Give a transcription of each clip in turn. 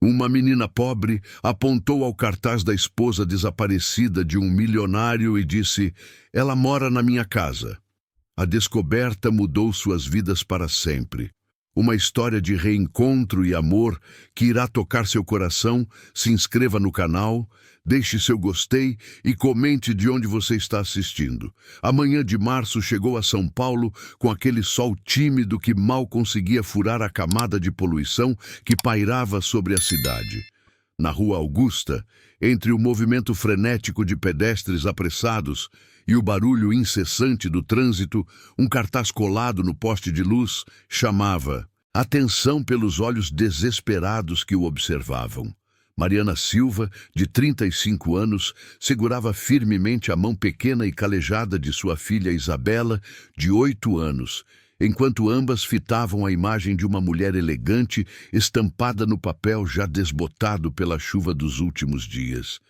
Uma menina pobre apontou ao cartaz da esposa desaparecida de um milionário e disse: "Ela mora na minha casa." A descoberta mudou suas vidas para sempre. Uma história de reencontro e amor que irá tocar seu coração. Se inscreva no canal, deixe seu gostei e comente de onde você está assistindo. A manhã de março chegou a São Paulo com aquele sol tímido que mal conseguia furar a camada de poluição que pairava sobre a cidade. Na Rua Augusta, entre o movimento frenético de pedestres apressados e o barulho incessante do trânsito, um cartaz colado no poste de luz chamava atenção pelos olhos desesperados que o observavam. Mariana Silva, de 35 anos, segurava firmemente a mão pequena e calejada de sua filha Isabela, de 8 anos, enquanto ambas fitavam a imagem de uma mulher elegante estampada no papel já desbotado pela chuva dos últimos dias.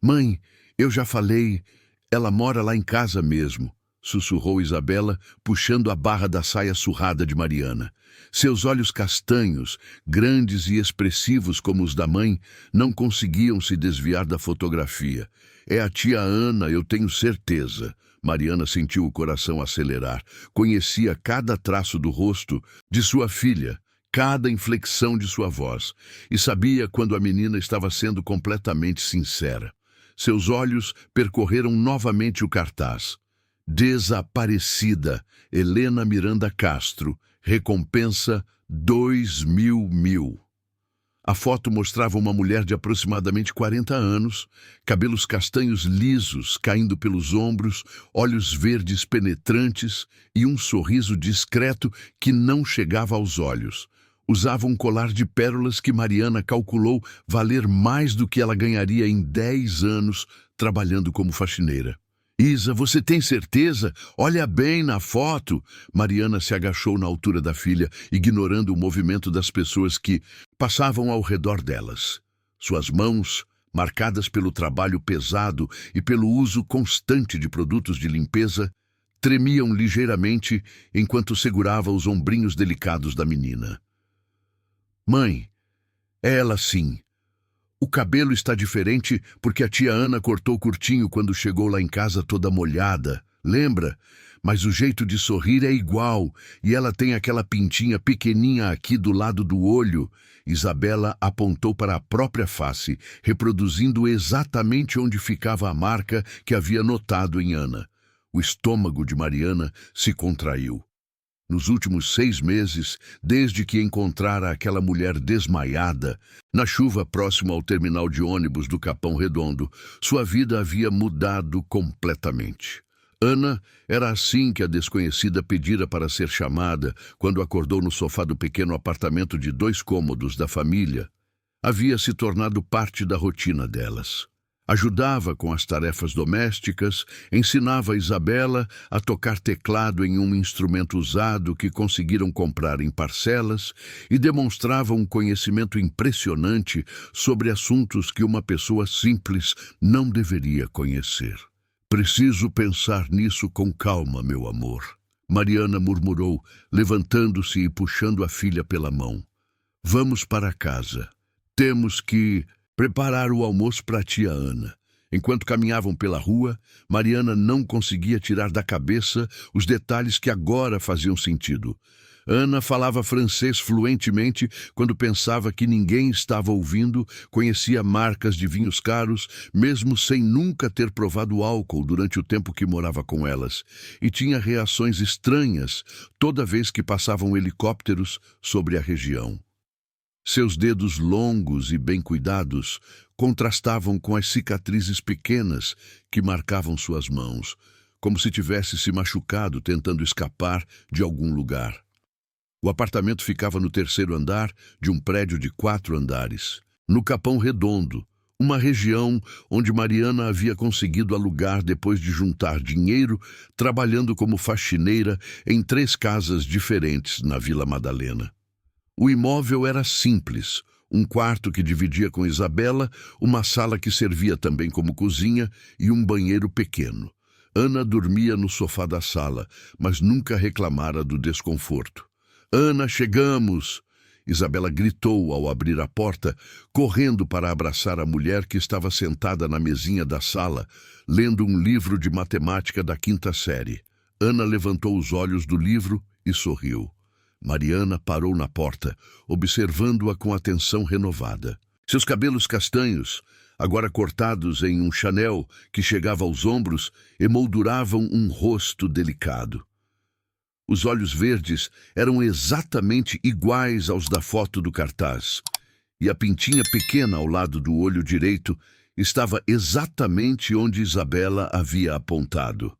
"Mãe, eu já falei, ela mora lá em casa mesmo", sussurrou Isabela, puxando a barra da saia surrada de Mariana. Seus olhos castanhos, grandes e expressivos como os da mãe, não conseguiam se desviar da fotografia. "É a tia Ana, eu tenho certeza." Mariana sentiu o coração acelerar. Conhecia cada traço do rosto de sua filha, cada inflexão de sua voz, e sabia quando a menina estava sendo completamente sincera. Seus olhos percorreram novamente o cartaz. "Desaparecida, Helena Miranda Castro, recompensa 2.000. A foto mostrava uma mulher de aproximadamente 40 anos, cabelos castanhos lisos caindo pelos ombros, olhos verdes penetrantes e um sorriso discreto que não chegava aos olhos. Usava um colar de pérolas que Mariana calculou valer mais do que ela ganharia em 10 anos trabalhando como faxineira. "Isa, você tem certeza? Olha bem na foto." Mariana se agachou na altura da filha, ignorando o movimento das pessoas que passavam ao redor delas. Suas mãos, marcadas pelo trabalho pesado e pelo uso constante de produtos de limpeza, tremiam ligeiramente enquanto segurava os ombrinhos delicados da menina. "Mãe, é ela sim. O cabelo está diferente porque a tia Ana cortou curtinho quando chegou lá em casa toda molhada, lembra? Mas o jeito de sorrir é igual, e ela tem aquela pintinha pequeninha aqui do lado do olho." Isabela apontou para a própria face, reproduzindo exatamente onde ficava a marca que havia notado em Ana. O estômago de Mariana se contraiu. Nos últimos 6 meses, desde que encontrara aquela mulher desmaiada, na chuva próximo ao terminal de ônibus do Capão Redondo, sua vida havia mudado completamente. Ana era assim que a desconhecida pedira para ser chamada quando acordou no sofá do pequeno apartamento de 2 cômodos da família. Havia se tornado parte da rotina delas. Ajudava com as tarefas domésticas, ensinava Isabela a tocar teclado em um instrumento usado que conseguiram comprar em parcelas e demonstrava um conhecimento impressionante sobre assuntos que uma pessoa simples não deveria conhecer. "Preciso pensar nisso com calma, meu amor", Mariana murmurou, levantando-se e puxando a filha pela mão. "Vamos para casa. Temos que preparar o almoço para a tia Ana." Enquanto caminhavam pela rua, Mariana não conseguia tirar da cabeça os detalhes que agora faziam sentido. Ana falava francês fluentemente quando pensava que ninguém estava ouvindo, conhecia marcas de vinhos caros, mesmo sem nunca ter provado álcool durante o tempo que morava com elas, e tinha reações estranhas toda vez que passavam helicópteros sobre a região. Seus dedos longos e bem cuidados contrastavam com as cicatrizes pequenas que marcavam suas mãos, como se tivesse se machucado tentando escapar de algum lugar. O apartamento ficava no 3º andar de um prédio de 4 andares, no Capão Redondo, uma região onde Mariana havia conseguido alugar depois de juntar dinheiro trabalhando como faxineira em 3 casas diferentes na Vila Madalena. O imóvel era simples, um quarto que dividia com Isabela, uma sala que servia também como cozinha e um banheiro pequeno. Ana dormia no sofá da sala, mas nunca reclamara do desconforto. "Ana, chegamos!" Isabela gritou ao abrir a porta, correndo para abraçar a mulher que estava sentada na mesinha da sala, lendo um livro de matemática da 5ª série. Ana levantou os olhos do livro e sorriu. Mariana parou na porta, observando-a com atenção renovada. Seus cabelos castanhos, agora cortados em um chanel que chegava aos ombros, emolduravam um rosto delicado. Os olhos verdes eram exatamente iguais aos da foto do cartaz, e a pintinha pequena ao lado do olho direito estava exatamente onde Isabela havia apontado.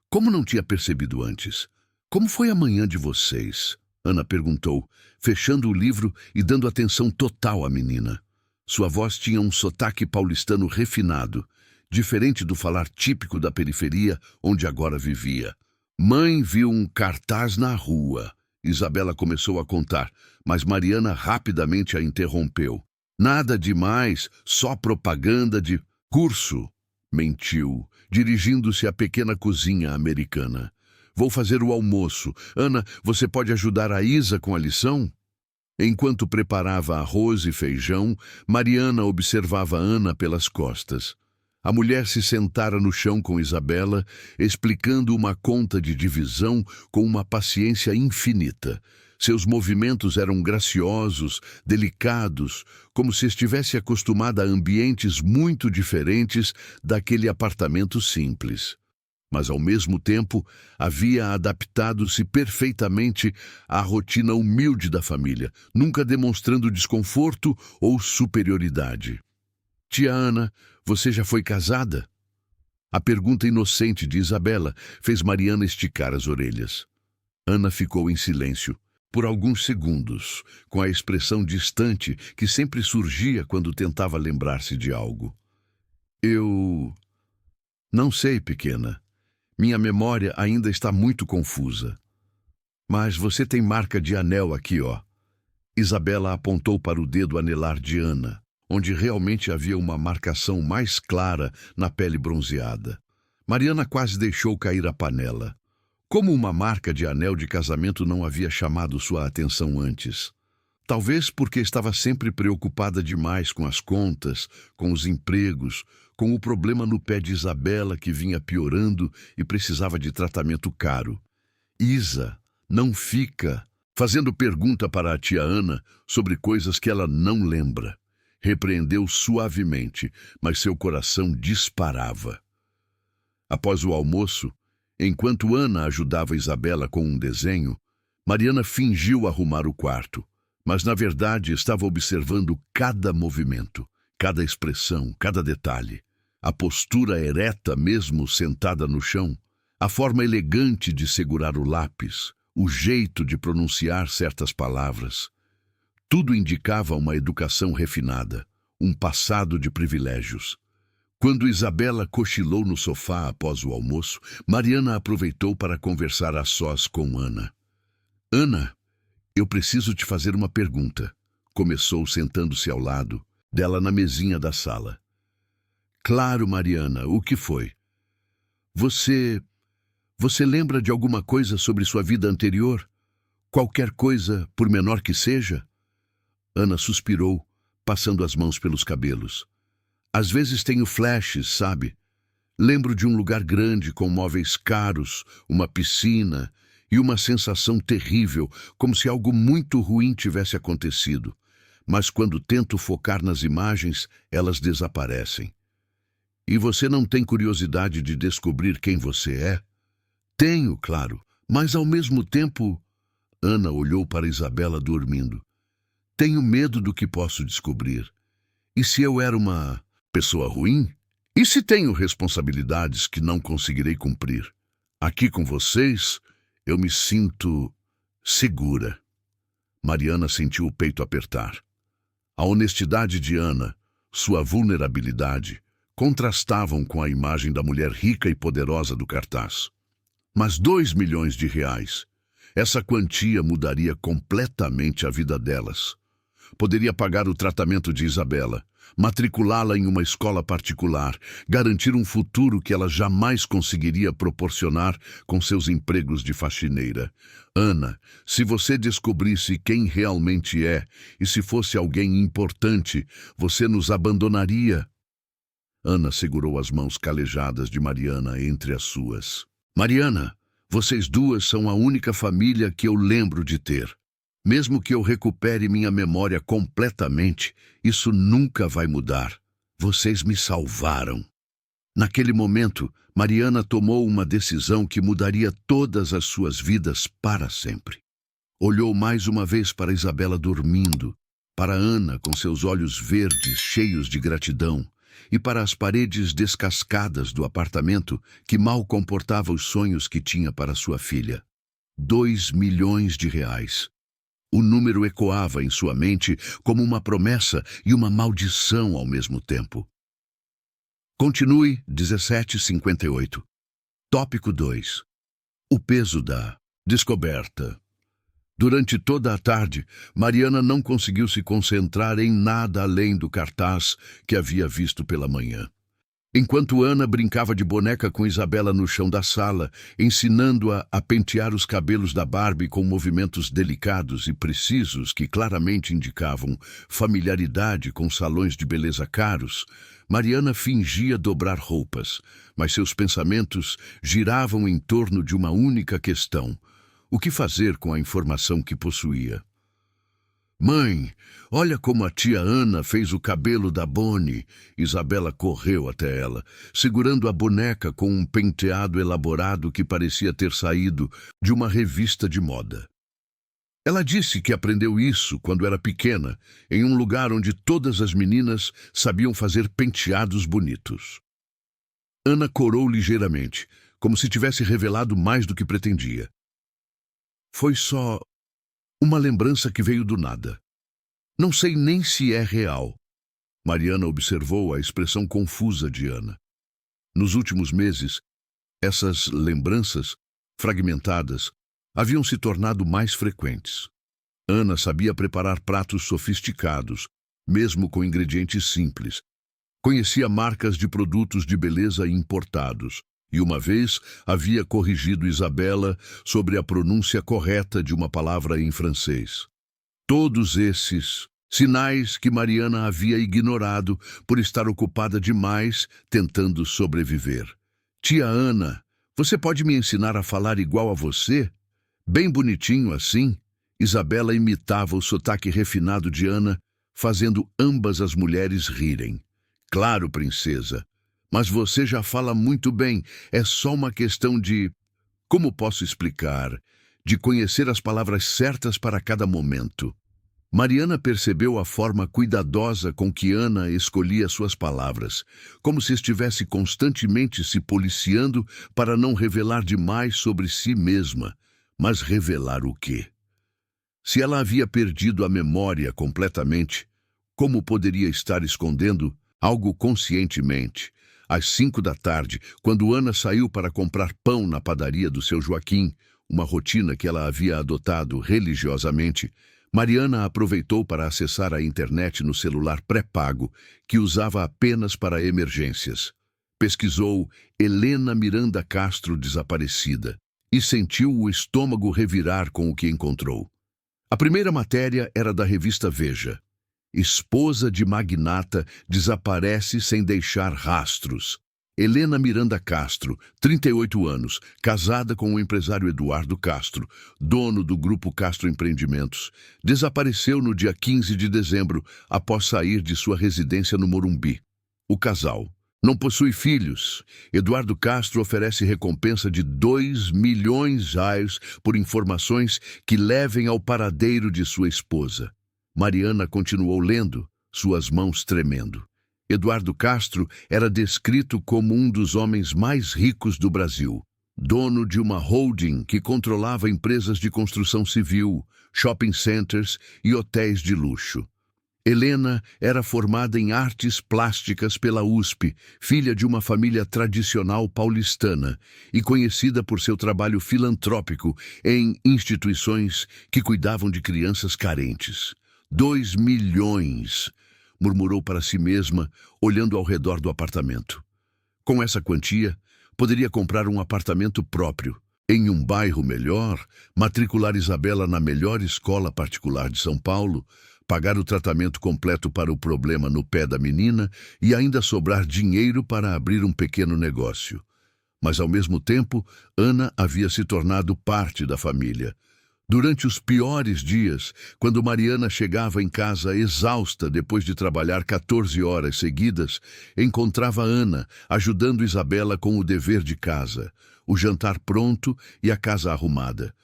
Como não tinha percebido antes? Como foi a manhã de vocês? Ana perguntou, fechando o livro e dando atenção total à menina. Sua voz tinha um sotaque paulistano refinado, diferente do falar típico da periferia onde agora vivia. Mãe viu um cartaz na rua. Isabela começou a contar, mas Mariana rapidamente a interrompeu. Nada demais, só propaganda de curso, mentiu, dirigindo-se à pequena cozinha americana. Vou fazer o almoço. Ana, você pode ajudar a Isa com a lição? Enquanto preparava arroz e feijão, Mariana observava Ana pelas costas. A mulher se sentara no chão com Isabela, explicando uma conta de divisão com uma paciência infinita. Seus movimentos eram graciosos, delicados, como se estivesse acostumada a ambientes muito diferentes daquele apartamento simples. Mas, ao mesmo tempo, havia adaptado-se perfeitamente à rotina humilde da família, nunca demonstrando desconforto ou superioridade. Tia Ana, você já foi casada? A pergunta inocente de Isabela fez Mariana esticar as orelhas. Ana ficou em silêncio, por alguns segundos, com a expressão distante que sempre surgia quando tentava lembrar-se de algo. Eu não sei, pequena. Minha memória ainda está muito confusa. Mas você tem marca de anel aqui, ó. Isabela apontou para o dedo anelar de Ana, onde realmente havia uma marcação mais clara na pele bronzeada. Mariana quase deixou cair a panela. Como uma marca de anel de casamento não havia chamado sua atenção antes? Talvez porque estava sempre preocupada demais com as contas, com os empregos, com o problema no pé de Isabela que vinha piorando e precisava de tratamento caro. Isa não fica fazendo pergunta para a tia Ana sobre coisas que ela não lembra. Repreendeu suavemente, mas seu coração disparava. Após o almoço, enquanto Ana ajudava Isabela com um desenho, Mariana fingiu arrumar o quarto, mas na verdade estava observando cada movimento, cada expressão, cada detalhe. A postura ereta mesmo sentada no chão, a forma elegante de segurar o lápis, o jeito de pronunciar certas palavras. Tudo indicava uma educação refinada, um passado de privilégios. Quando Isabela cochilou no sofá após o almoço, Mariana aproveitou para conversar a sós com Ana. Ana, eu preciso te fazer uma pergunta, começou sentando-se ao lado dela na mesinha da sala. Claro, Mariana, o que foi? Você lembra de alguma coisa sobre sua vida anterior? Qualquer coisa, por menor que seja? Ana suspirou, passando as mãos pelos cabelos. Às vezes tenho flashes, sabe? Lembro de um lugar grande com móveis caros, uma piscina e uma sensação terrível, como se algo muito ruim tivesse acontecido. Mas quando tento focar nas imagens, elas desaparecem. E você não tem curiosidade de descobrir quem você é? Tenho, claro, mas ao mesmo tempo... Ana olhou para Isabela dormindo. Tenho medo do que posso descobrir. E se eu era uma pessoa ruim? E se tenho responsabilidades que não conseguirei cumprir? Aqui com vocês, eu me sinto segura. Mariana sentiu o peito apertar. A honestidade de Ana, sua vulnerabilidade, contrastavam com a imagem da mulher rica e poderosa do cartaz. Mas 2 milhões de reais, essa quantia mudaria completamente a vida delas. Poderia pagar o tratamento de Isabela, matriculá-la em uma escola particular, garantir um futuro que ela jamais conseguiria proporcionar com seus empregos de faxineira. Ana, se você descobrisse quem realmente é, e se fosse alguém importante, você nos abandonaria. Ana segurou as mãos calejadas de Mariana entre as suas. Mariana, vocês duas são a única família que eu lembro de ter. Mesmo que eu recupere minha memória completamente, isso nunca vai mudar. Vocês me salvaram. Naquele momento, Mariana tomou uma decisão que mudaria todas as suas vidas para sempre. Olhou mais uma vez para Isabela dormindo, para Ana com seus olhos verdes cheios de gratidão, e para as paredes descascadas do apartamento que mal comportava os sonhos que tinha para sua filha. 2 milhões de reais. O número ecoava em sua mente como uma promessa e uma maldição ao mesmo tempo. Continue 1758. Tópico 2. O peso da descoberta. Durante toda a tarde, Mariana não conseguiu se concentrar em nada além do cartaz que havia visto pela manhã. Enquanto Ana brincava de boneca com Isabela no chão da sala, ensinando-a a pentear os cabelos da Barbie com movimentos delicados e precisos que claramente indicavam familiaridade com salões de beleza caros, Mariana fingia dobrar roupas, mas seus pensamentos giravam em torno de uma única questão: o que fazer com a informação que possuía? Mãe, olha como a tia Ana fez o cabelo da Bonnie. Isabela correu até ela, segurando a boneca com um penteado elaborado que parecia ter saído de uma revista de moda. Ela disse que aprendeu isso quando era pequena, em um lugar onde todas as meninas sabiam fazer penteados bonitos. Ana corou ligeiramente, como se tivesse revelado mais do que pretendia. Foi só uma lembrança que veio do nada. Não sei nem se é real. Mariana observou a expressão confusa de Ana. Nos últimos meses, essas lembranças, fragmentadas, haviam se tornado mais frequentes. Ana sabia preparar pratos sofisticados, mesmo com ingredientes simples. Conhecia marcas de produtos de beleza importados. E uma vez havia corrigido Isabela sobre a pronúncia correta de uma palavra em francês. Todos esses sinais que Mariana havia ignorado por estar ocupada demais tentando sobreviver. Tia Ana, você pode me ensinar a falar igual a você? Bem bonitinho assim? Isabela imitava o sotaque refinado de Ana, fazendo ambas as mulheres rirem. Claro, princesa. Mas você já fala muito bem, é só uma questão de... Como posso explicar? De conhecer as palavras certas para cada momento. Mariana percebeu a forma cuidadosa com que Ana escolhia suas palavras, como se estivesse constantemente se policiando para não revelar demais sobre si mesma. Mas revelar o quê? Se ela havia perdido a memória completamente, como poderia estar escondendo algo conscientemente? Às 5 da tarde, quando Ana saiu para comprar pão na padaria do seu Joaquim, uma rotina que ela havia adotado religiosamente, Mariana aproveitou para acessar a internet no celular pré-pago, que usava apenas para emergências. Pesquisou Helena Miranda Castro desaparecida e sentiu o estômago revirar com o que encontrou. A primeira matéria era da revista Veja. Esposa de magnata desaparece sem deixar rastros. Helena Miranda Castro, 38 anos, casada com o empresário Eduardo Castro, dono do Grupo Castro Empreendimentos, desapareceu no dia 15 de dezembro após sair de sua residência no Morumbi. O casal não possui filhos. Eduardo Castro oferece recompensa de 2 milhões de reais por informações que levem ao paradeiro de sua esposa. Mariana continuou lendo, suas mãos tremendo. Eduardo Castro era descrito como um dos homens mais ricos do Brasil, dono de uma holding que controlava empresas de construção civil, shopping centers e hotéis de luxo. Helena era formada em artes plásticas pela USP, filha de uma família tradicional paulistana e conhecida por seu trabalho filantrópico em instituições que cuidavam de crianças carentes. 2 milhões, murmurou para si mesma, olhando ao redor do apartamento. Com essa quantia, poderia comprar um apartamento próprio, em um bairro melhor, matricular Isabela na melhor escola particular de São Paulo, pagar o tratamento completo para o problema no pé da menina e ainda sobrar dinheiro para abrir um pequeno negócio. Mas, ao mesmo tempo, Ana havia se tornado parte da família. Durante os piores dias, quando Mariana chegava em casa exausta depois de trabalhar 14 horas seguidas, encontrava Ana ajudando Isabela com o dever de casa, o jantar pronto e a casa arrumada.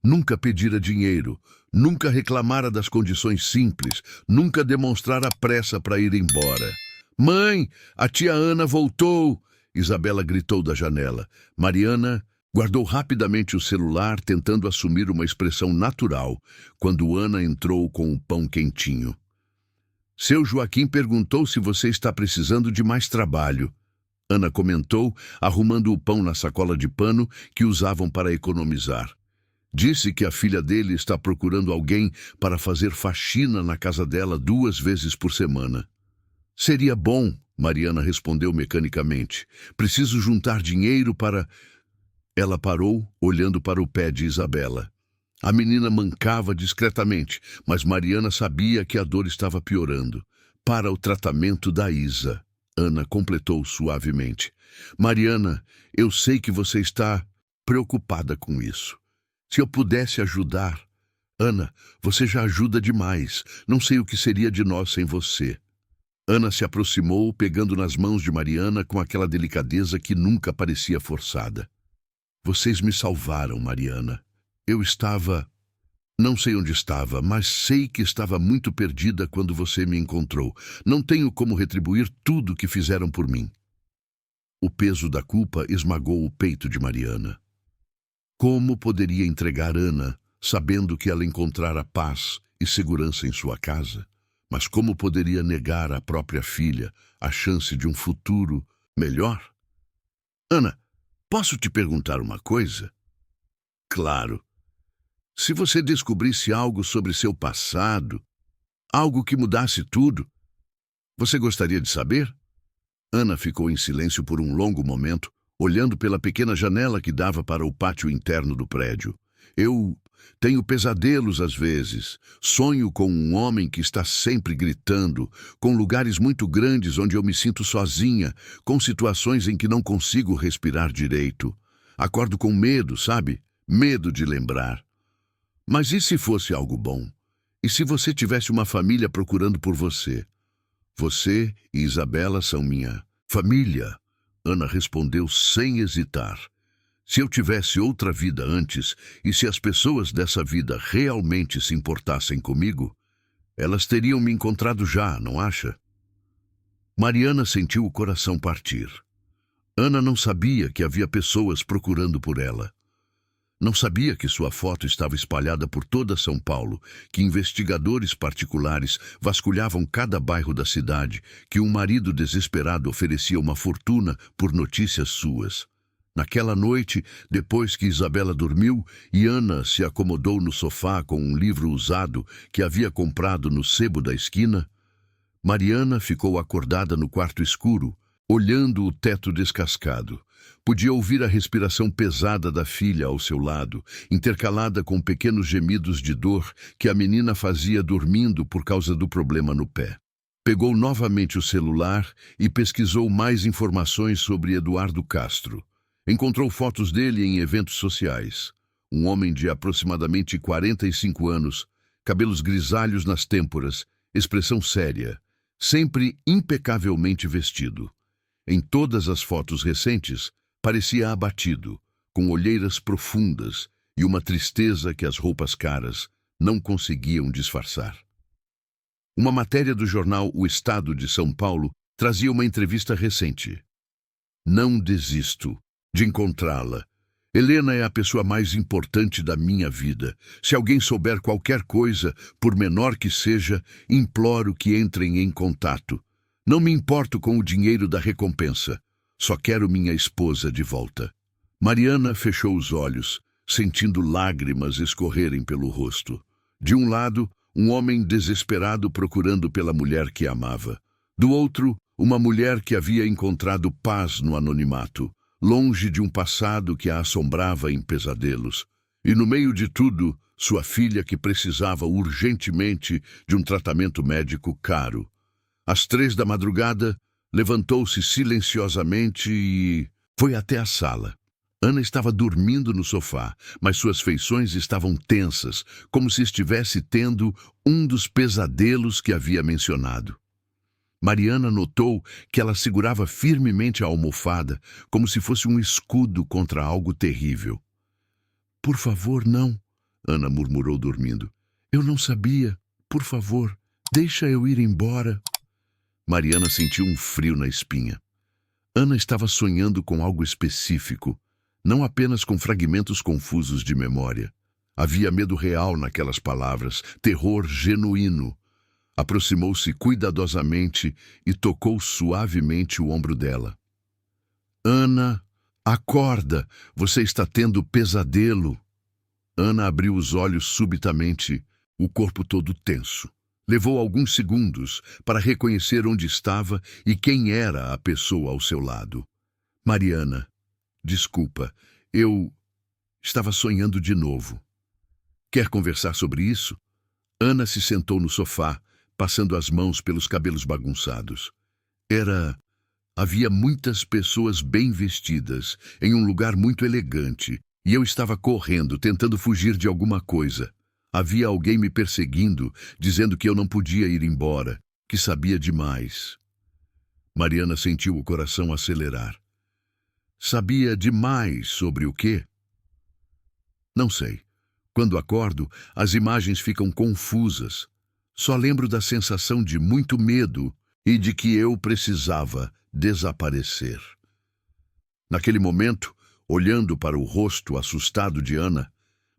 Nunca pedira dinheiro, nunca reclamara das condições simples, nunca demonstrara pressa para ir embora. "Mãe, a tia Ana voltou!" Isabela gritou da janela. Mariana guardou rapidamente o celular, tentando assumir uma expressão natural, quando Ana entrou com o pão quentinho. "Seu Joaquim perguntou se você está precisando de mais trabalho." Ana comentou, arrumando o pão na sacola de pano que usavam para economizar. "Disse que a filha dele está procurando alguém para fazer faxina na casa dela 2 vezes por semana." "Seria bom," Mariana respondeu mecanicamente. "Preciso juntar dinheiro para..." Ela parou, olhando para o pé de Isabela. A menina mancava discretamente, mas Mariana sabia que a dor estava piorando. "Para o tratamento da Isa," Ana completou suavemente. "Mariana, eu sei que você está preocupada com isso. Se eu pudesse ajudar..." "Ana, você já ajuda demais. Não sei o que seria de nós sem você." Ana se aproximou, pegando nas mãos de Mariana com aquela delicadeza que nunca parecia forçada. "Vocês me salvaram, Mariana. Eu estava... Não sei onde estava, mas sei que estava muito perdida quando você me encontrou. Não tenho como retribuir tudo que fizeram por mim." O peso da culpa esmagou o peito de Mariana. Como poderia entregar Ana, sabendo que ela encontrara paz e segurança em sua casa? Mas como poderia negar à própria filha a chance de um futuro melhor? "Ana, posso te perguntar uma coisa?" "Claro. Se você descobrisse algo sobre seu passado, algo que mudasse tudo, você gostaria de saber?" Ana ficou em silêncio por um longo momento, olhando pela pequena janela que dava para o pátio interno do prédio. "Eu tenho pesadelos às vezes. Sonho com um homem que está sempre gritando, com lugares muito grandes onde eu me sinto sozinha, com situações em que não consigo respirar direito. Acordo com medo, sabe? Medo de lembrar. Mas e se fosse algo bom? E se você tivesse uma família procurando por você? Você e Isabela são minha família." Ana respondeu sem hesitar. "Se eu tivesse outra vida antes, e se as pessoas dessa vida realmente se importassem comigo, elas teriam me encontrado já, não acha?" Mariana sentiu o coração partir. Ana não sabia que havia pessoas procurando por ela. Não sabia que sua foto estava espalhada por toda São Paulo, que investigadores particulares vasculhavam cada bairro da cidade, que um marido desesperado oferecia uma fortuna por notícias suas. Naquela noite, depois que Isabela dormiu e Ana se acomodou no sofá com um livro usado que havia comprado no sebo da esquina, Mariana ficou acordada no quarto escuro, olhando o teto descascado. Podia ouvir a respiração pesada da filha ao seu lado, intercalada com pequenos gemidos de dor que a menina fazia dormindo por causa do problema no pé. Pegou novamente o celular e pesquisou mais informações sobre Eduardo Castro. Encontrou fotos dele em eventos sociais. Um homem de aproximadamente 45 anos, cabelos grisalhos nas têmporas, expressão séria, sempre impecavelmente vestido. Em todas as fotos recentes, parecia abatido, com olheiras profundas e uma tristeza que as roupas caras não conseguiam disfarçar. Uma matéria do jornal O Estado de São Paulo trazia uma entrevista recente. "Não desisto de encontrá-la. Helena é a pessoa mais importante da minha vida. Se alguém souber qualquer coisa, por menor que seja, imploro que entrem em contato. Não me importo com o dinheiro da recompensa. Só quero minha esposa de volta." Mariana fechou os olhos, sentindo lágrimas escorrerem pelo rosto. De um lado, um homem desesperado procurando pela mulher que amava. Do outro, uma mulher que havia encontrado paz no anonimato, longe de um passado que a assombrava em pesadelos. E no meio de tudo, sua filha que precisava urgentemente de um tratamento médico caro. Às 3 da madrugada, levantou-se silenciosamente e foi até a sala. Ana estava dormindo no sofá, mas suas feições estavam tensas, como se estivesse tendo um dos pesadelos que havia mencionado. Mariana notou que ela segurava firmemente a almofada, como se fosse um escudo contra algo terrível. "Por favor, não", Ana murmurou dormindo. "Eu não sabia. Por favor, deixa eu ir embora." Mariana sentiu um frio na espinha. Ana estava sonhando com algo específico, não apenas com fragmentos confusos de memória. Havia medo real naquelas palavras, terror genuíno. Aproximou-se cuidadosamente e tocou suavemente o ombro dela. "Ana, acorda! Você está tendo pesadelo." Ana abriu os olhos subitamente, o corpo todo tenso. Levou alguns segundos para reconhecer onde estava e quem era a pessoa ao seu lado. "Mariana, desculpa, eu estava sonhando de novo. Quer conversar sobre isso?" Ana se sentou no sofá, passando as mãos pelos cabelos bagunçados. Havia muitas pessoas bem vestidas, em um lugar muito elegante, e eu estava correndo, tentando fugir de alguma coisa. Havia alguém me perseguindo, dizendo que eu não podia ir embora, que sabia demais. Mariana sentiu o coração acelerar. Sabia demais sobre o quê? Não sei. Quando acordo, as imagens ficam confusas. Só lembro da sensação de muito medo e de que eu precisava desaparecer. Naquele momento, olhando para o rosto assustado de Ana,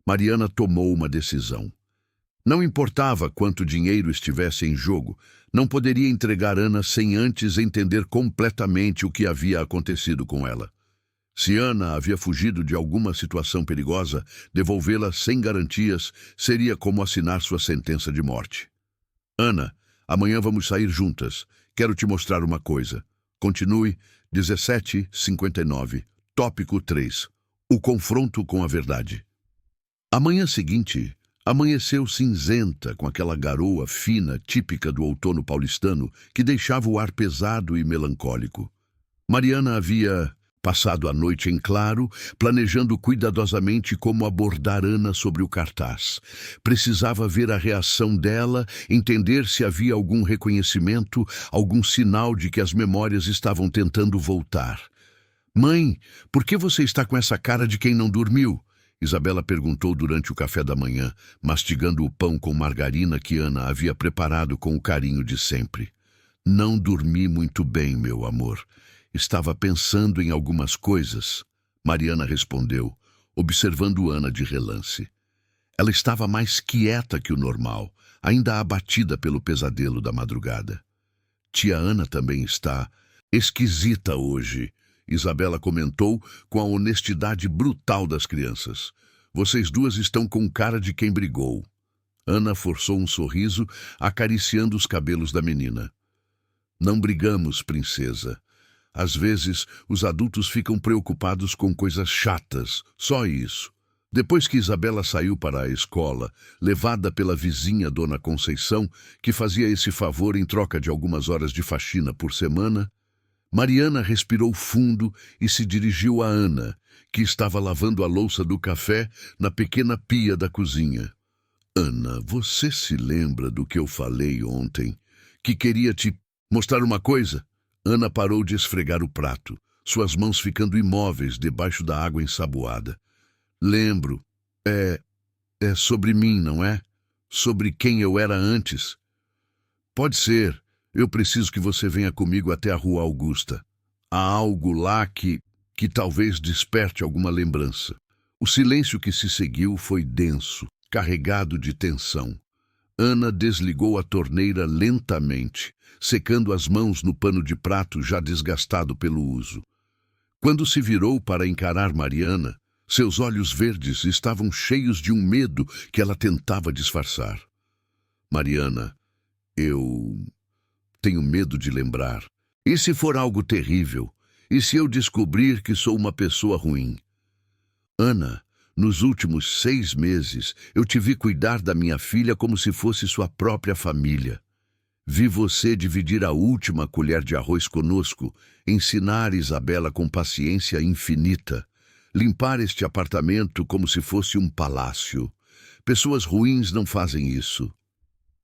Mariana tomou uma decisão. Não importava quanto dinheiro estivesse em jogo, não poderia entregar Ana sem antes entender completamente o que havia acontecido com ela. Se Ana havia fugido de alguma situação perigosa, devolvê-la sem garantias seria como assinar sua sentença de morte. "Ana, amanhã vamos sair juntas. Quero te mostrar uma coisa." Continue, 17:59, tópico 3. O confronto com a verdade. A manhã seguinte amanheceu cinzenta, com aquela garoa fina típica do outono paulistano que deixava o ar pesado e melancólico. Mariana havia passado a noite em claro, planejando cuidadosamente como abordar Ana sobre o cartaz. Precisava ver a reação dela, entender se havia algum reconhecimento, algum sinal de que as memórias estavam tentando voltar. "Mãe, por que você está com essa cara de quem não dormiu?" Isabela perguntou durante o café da manhã, mastigando o pão com margarina que Ana havia preparado com o carinho de sempre. "Não dormi muito bem, meu amor. Estava pensando em algumas coisas", Mariana respondeu, observando Ana de relance. Ela estava mais quieta que o normal, ainda abatida pelo pesadelo da madrugada. "Tia Ana também está esquisita hoje", Isabela comentou com a honestidade brutal das crianças. "Vocês duas estão com cara de quem brigou." Ana forçou um sorriso, acariciando os cabelos da menina. "Não brigamos, princesa. Às vezes, os adultos ficam preocupados com coisas chatas, só isso." Depois que Isabela saiu para a escola, levada pela vizinha Dona Conceição, que fazia esse favor em troca de algumas horas de faxina por semana, Mariana respirou fundo e se dirigiu a Ana, que estava lavando a louça do café na pequena pia da cozinha. "Ana, você se lembra do que eu falei ontem? Que queria te mostrar uma coisa?" Ana parou de esfregar o prato, suas mãos ficando imóveis debaixo da água ensaboada. "Lembro. É sobre mim, não é? Sobre quem eu era antes." "Pode ser. Eu preciso que você venha comigo até a Rua Augusta. Há algo lá que talvez desperte alguma lembrança." O silêncio que se seguiu foi denso, carregado de tensão. Ana desligou a torneira lentamente, secando as mãos no pano de prato já desgastado pelo uso. Quando se virou para encarar Mariana, seus olhos verdes estavam cheios de um medo que ela tentava disfarçar. Mariana, eu tenho medo de lembrar. E se for algo terrível? E se eu descobrir que sou uma pessoa ruim? Ana, nos últimos 6 meses, eu te vi cuidar da minha filha como se fosse sua própria família. Vi você dividir a última colher de arroz conosco, ensinar Isabela com paciência infinita, limpar este apartamento como se fosse um palácio. Pessoas ruins não fazem isso.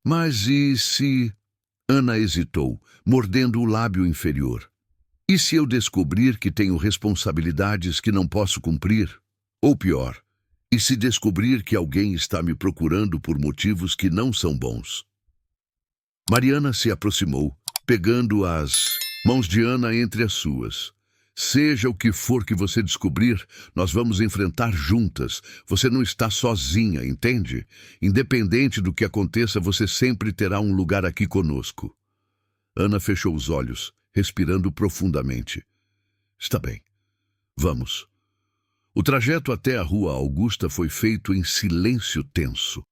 Mas e se... Ana hesitou, mordendo o lábio inferior. E se eu descobrir que tenho responsabilidades que não posso cumprir? Ou pior, e se descobrir que alguém está me procurando por motivos que não são bons? Mariana se aproximou, pegando as mãos de Ana entre as suas. Seja o que for que você descobrir, nós vamos enfrentar juntas. Você não está sozinha, entende? Independente do que aconteça, você sempre terá um lugar aqui conosco. Ana fechou os olhos, respirando profundamente. Está bem. Vamos. O trajeto até a Rua Augusta foi feito em silêncio tenso.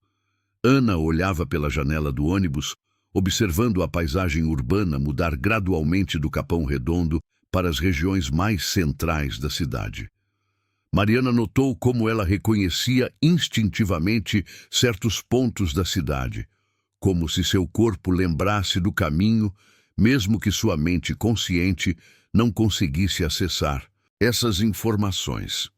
Ana olhava pela janela do ônibus, observando a paisagem urbana mudar gradualmente do Capão Redondo para as regiões mais centrais da cidade. Mariana notou como ela reconhecia instintivamente certos pontos da cidade, como se seu corpo lembrasse do caminho, mesmo que sua mente consciente não conseguisse acessar essas informações.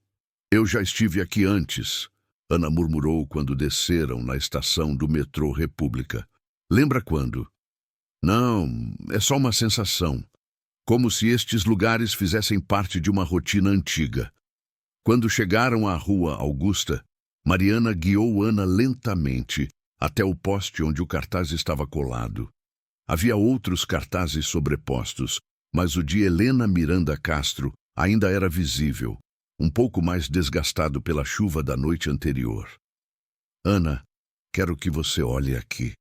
Eu já estive aqui antes, Ana murmurou quando desceram na estação do metrô República. Lembra quando? Não, é só uma sensação. Como se estes lugares fizessem parte de uma rotina antiga. Quando chegaram à Rua Augusta, Mariana guiou Ana lentamente até o poste onde o cartaz estava colado. Havia outros cartazes sobrepostos, mas o de Helena Miranda Castro ainda era visível, um pouco mais desgastado pela chuva da noite anterior. Ana, quero que você olhe aqui,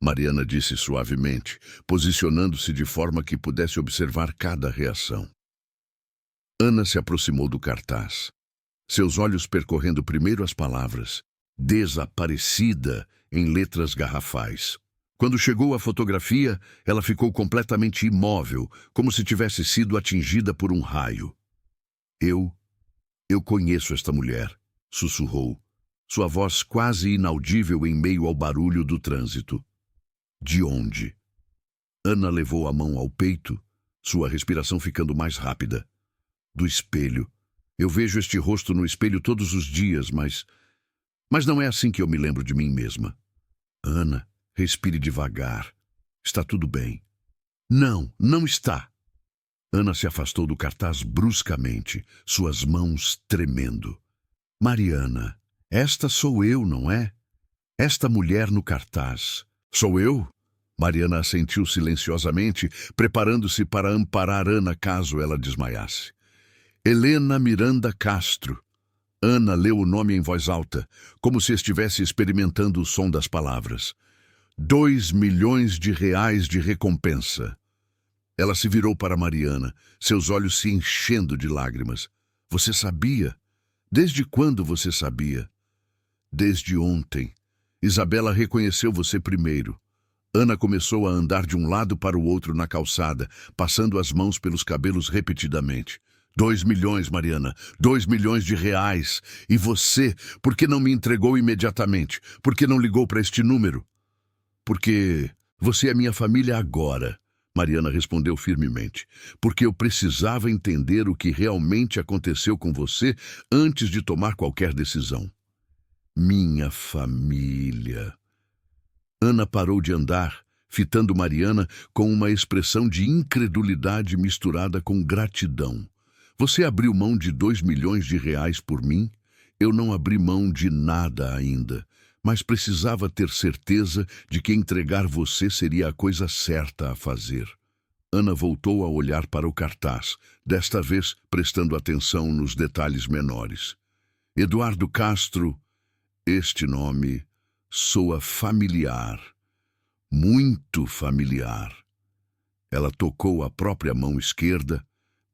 Mariana disse suavemente, posicionando-se de forma que pudesse observar cada reação. Ana se aproximou do cartaz, seus olhos percorrendo primeiro as palavras, desaparecida, em letras garrafais. Quando chegou à fotografia, ela ficou completamente imóvel, como se tivesse sido atingida por um raio. Eu conheço esta mulher, sussurrou, sua voz quase inaudível em meio ao barulho do trânsito. De onde? Ana levou a mão ao peito, sua respiração ficando mais rápida. Do espelho. Eu vejo este rosto no espelho todos os dias, mas não é assim que eu me lembro de mim mesma. Ana, respire devagar. Está tudo bem. Não, não está. Ana se afastou do cartaz bruscamente, suas mãos tremendo. Mariana, esta sou eu, não é? Esta mulher no cartaz. Sou eu? Mariana assentiu silenciosamente, preparando-se para amparar Ana caso ela desmaiasse. Helena Miranda Castro. Ana leu o nome em voz alta, como se estivesse experimentando o som das palavras. 2 milhões de reais de recompensa. Ela se virou para Mariana, seus olhos se enchendo de lágrimas. Você sabia? Desde quando você sabia? Desde ontem. Isabela reconheceu você primeiro. Ana começou a andar de um lado para o outro na calçada, passando as mãos pelos cabelos repetidamente. 2 milhões, Mariana. 2 milhões de reais. E você, por que não me entregou imediatamente? Por que não ligou para este número? Porque você é minha família agora, Mariana respondeu firmemente. Porque eu precisava entender o que realmente aconteceu com você antes de tomar qualquer decisão. Minha família. Ana parou de andar, fitando Mariana com uma expressão de incredulidade misturada com gratidão. Você abriu mão de 2 milhões de reais por mim? Eu não abri mão de nada ainda, mas precisava ter certeza de que entregar você seria a coisa certa a fazer. Ana voltou a olhar para o cartaz, desta vez prestando atenção nos detalhes menores. Eduardo Castro, este nome soa familiar, muito familiar. Ela tocou a própria mão esquerda,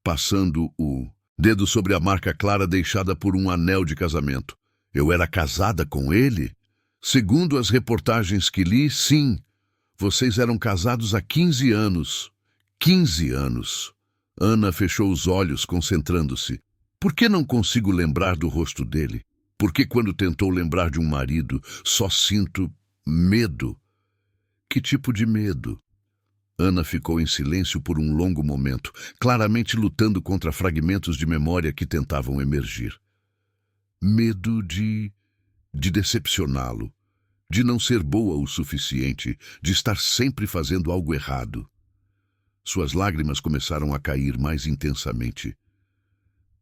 passando o dedo sobre a marca clara deixada por um anel de casamento. Eu era casada com ele? Segundo as reportagens que li, sim. Vocês eram casados há 15 anos. 15 anos. Ana fechou os olhos, concentrando-se. Por que não consigo lembrar do rosto dele? Porque quando tentou lembrar de um marido, só sinto medo. Que tipo de medo? Ana ficou em silêncio por um longo momento, claramente lutando contra fragmentos de memória que tentavam emergir. Medo de decepcioná-lo, de não ser boa o suficiente, de estar sempre fazendo algo errado. Suas lágrimas começaram a cair mais intensamente.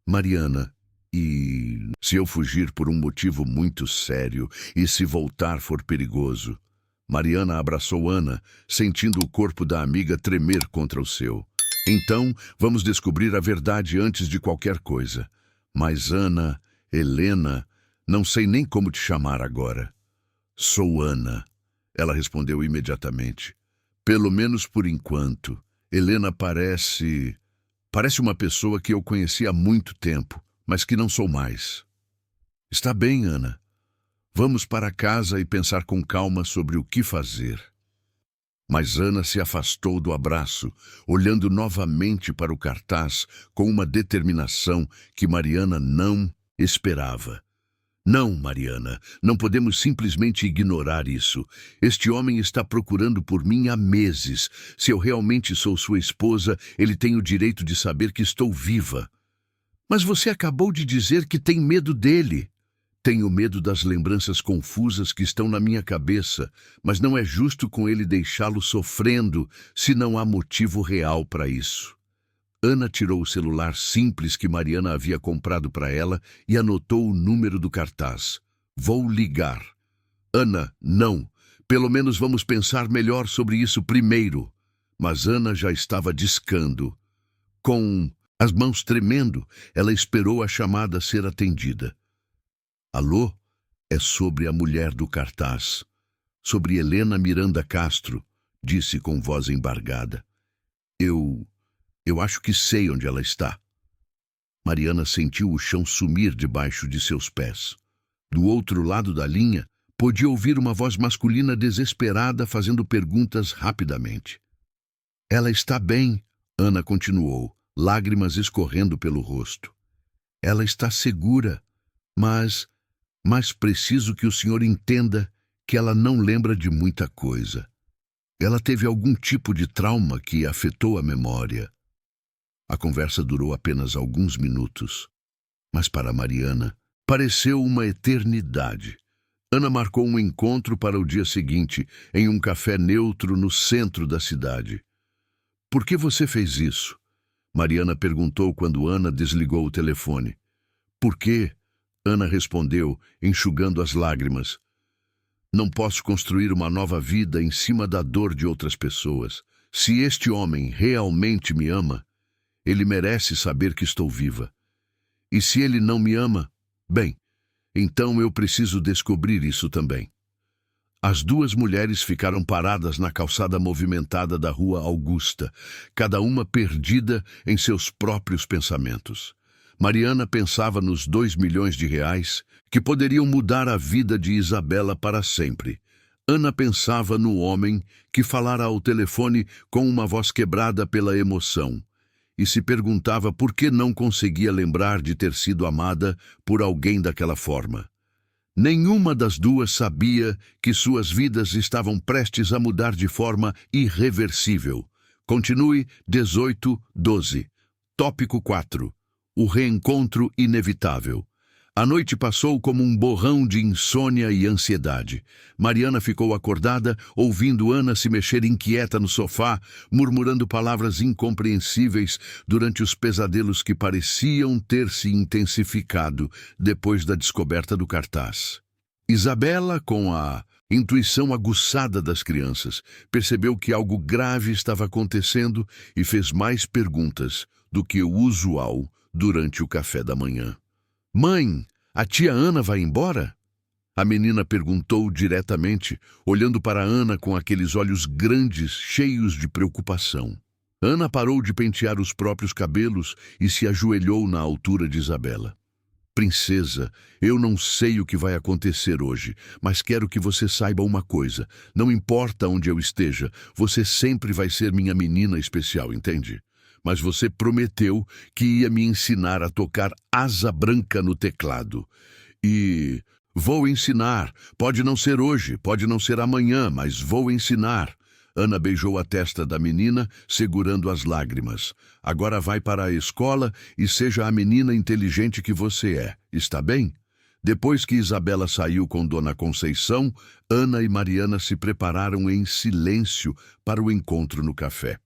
Mariana, e se eu fugir por um motivo muito sério e se voltar for perigoso? Mariana abraçou Ana, sentindo o corpo da amiga tremer contra o seu. Então, vamos descobrir a verdade antes de qualquer coisa. Mas Ana, Helena, não sei nem como te chamar agora. Sou Ana, ela respondeu imediatamente. Pelo menos por enquanto. Helena parece uma pessoa que eu conheci há muito tempo, mas que não sou mais. Está bem, Ana. Vamos para casa e pensar com calma sobre o que fazer. Mas Ana se afastou do abraço, olhando novamente para o cartaz com uma determinação que Mariana não esperava. Não, Mariana, não podemos simplesmente ignorar isso. Este homem está procurando por mim há meses. Se eu realmente sou sua esposa, ele tem o direito de saber que estou viva. Mas você acabou de dizer que tem medo dele. Tenho medo das lembranças confusas que estão na minha cabeça, mas não é justo com ele deixá-lo sofrendo se não há motivo real para isso. Ana tirou o celular simples que Mariana havia comprado para ela e anotou o número do cartaz. Vou ligar. Ana, não. Pelo menos vamos pensar melhor sobre isso primeiro. Mas Ana já estava discando. Com as mãos tremendo, ela esperou a chamada ser atendida. Alô? É sobre a mulher do cartaz. Sobre Helena Miranda Castro, disse com voz embargada. Eu acho que sei onde ela está. Mariana sentiu o chão sumir debaixo de seus pés. Do outro lado da linha, podia ouvir uma voz masculina desesperada fazendo perguntas rapidamente. Ela está bem, Ana continuou, lágrimas escorrendo pelo rosto. Ela está segura, mas preciso que o senhor entenda que ela não lembra de muita coisa. Ela teve algum tipo de trauma que afetou a memória. A conversa durou apenas alguns minutos, mas para Mariana pareceu uma eternidade. Ana marcou um encontro para o dia seguinte, em um café neutro no centro da cidade. Por que você fez isso? Mariana perguntou quando Ana desligou o telefone. Por quê? Ana respondeu, enxugando as lágrimas. Não posso construir uma nova vida em cima da dor de outras pessoas. Se este homem realmente me ama, ele merece saber que estou viva. E se ele não me ama, bem, então eu preciso descobrir isso também. As duas mulheres ficaram paradas na calçada movimentada da Rua Augusta, cada uma perdida em seus próprios pensamentos. Mariana pensava nos 2 milhões de reais que poderiam mudar a vida de Isabela para sempre. Ana pensava no homem que falara ao telefone com uma voz quebrada pela emoção e se perguntava por que não conseguia lembrar de ter sido amada por alguém daquela forma. Nenhuma das duas sabia que suas vidas estavam prestes a mudar de forma irreversível. Continue 18:12. Tópico 4. O reencontro inevitável. A noite passou como um borrão de insônia e ansiedade. Mariana ficou acordada, ouvindo Ana se mexer inquieta no sofá, murmurando palavras incompreensíveis durante os pesadelos que pareciam ter se intensificado depois da descoberta do cartaz. Isabela, com a intuição aguçada das crianças, percebeu que algo grave estava acontecendo e fez mais perguntas do que o usual durante o café da manhã. Mãe, a tia Ana vai embora? A menina perguntou diretamente, olhando para Ana com aqueles olhos grandes, cheios de preocupação. Ana parou de pentear os próprios cabelos e se ajoelhou na altura de Isabela. princesa, eu não sei o que vai acontecer hoje, mas quero que você saiba uma coisa. Não importa onde eu esteja, você sempre vai ser minha menina especial, entende? Mas você prometeu que ia me ensinar a tocar Asa Branca no teclado. E vou ensinar. Pode não ser hoje, pode não ser amanhã, mas vou ensinar. Ana beijou a testa da menina, segurando as lágrimas. Agora vai para a escola e seja a menina inteligente que você é. Está bem? Depois que Isabela saiu com Dona Conceição, Ana e Mariana se prepararam em silêncio para o encontro no café.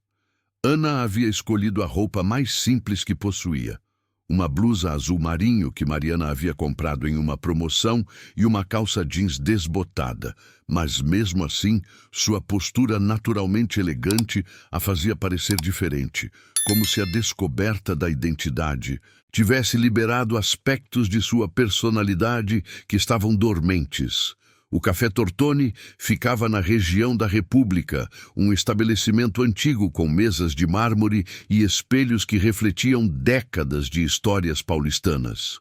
Ana havia escolhido a roupa mais simples que possuía. Uma blusa azul marinho que Mariana havia comprado em uma promoção e uma calça jeans desbotada, mas mesmo assim, sua postura naturalmente elegante a fazia parecer diferente, como se a descoberta da identidade tivesse liberado aspectos de sua personalidade que estavam dormentes. O Café Tortoni ficava na região da República, um estabelecimento antigo com mesas de mármore e espelhos que refletiam décadas de histórias paulistanas.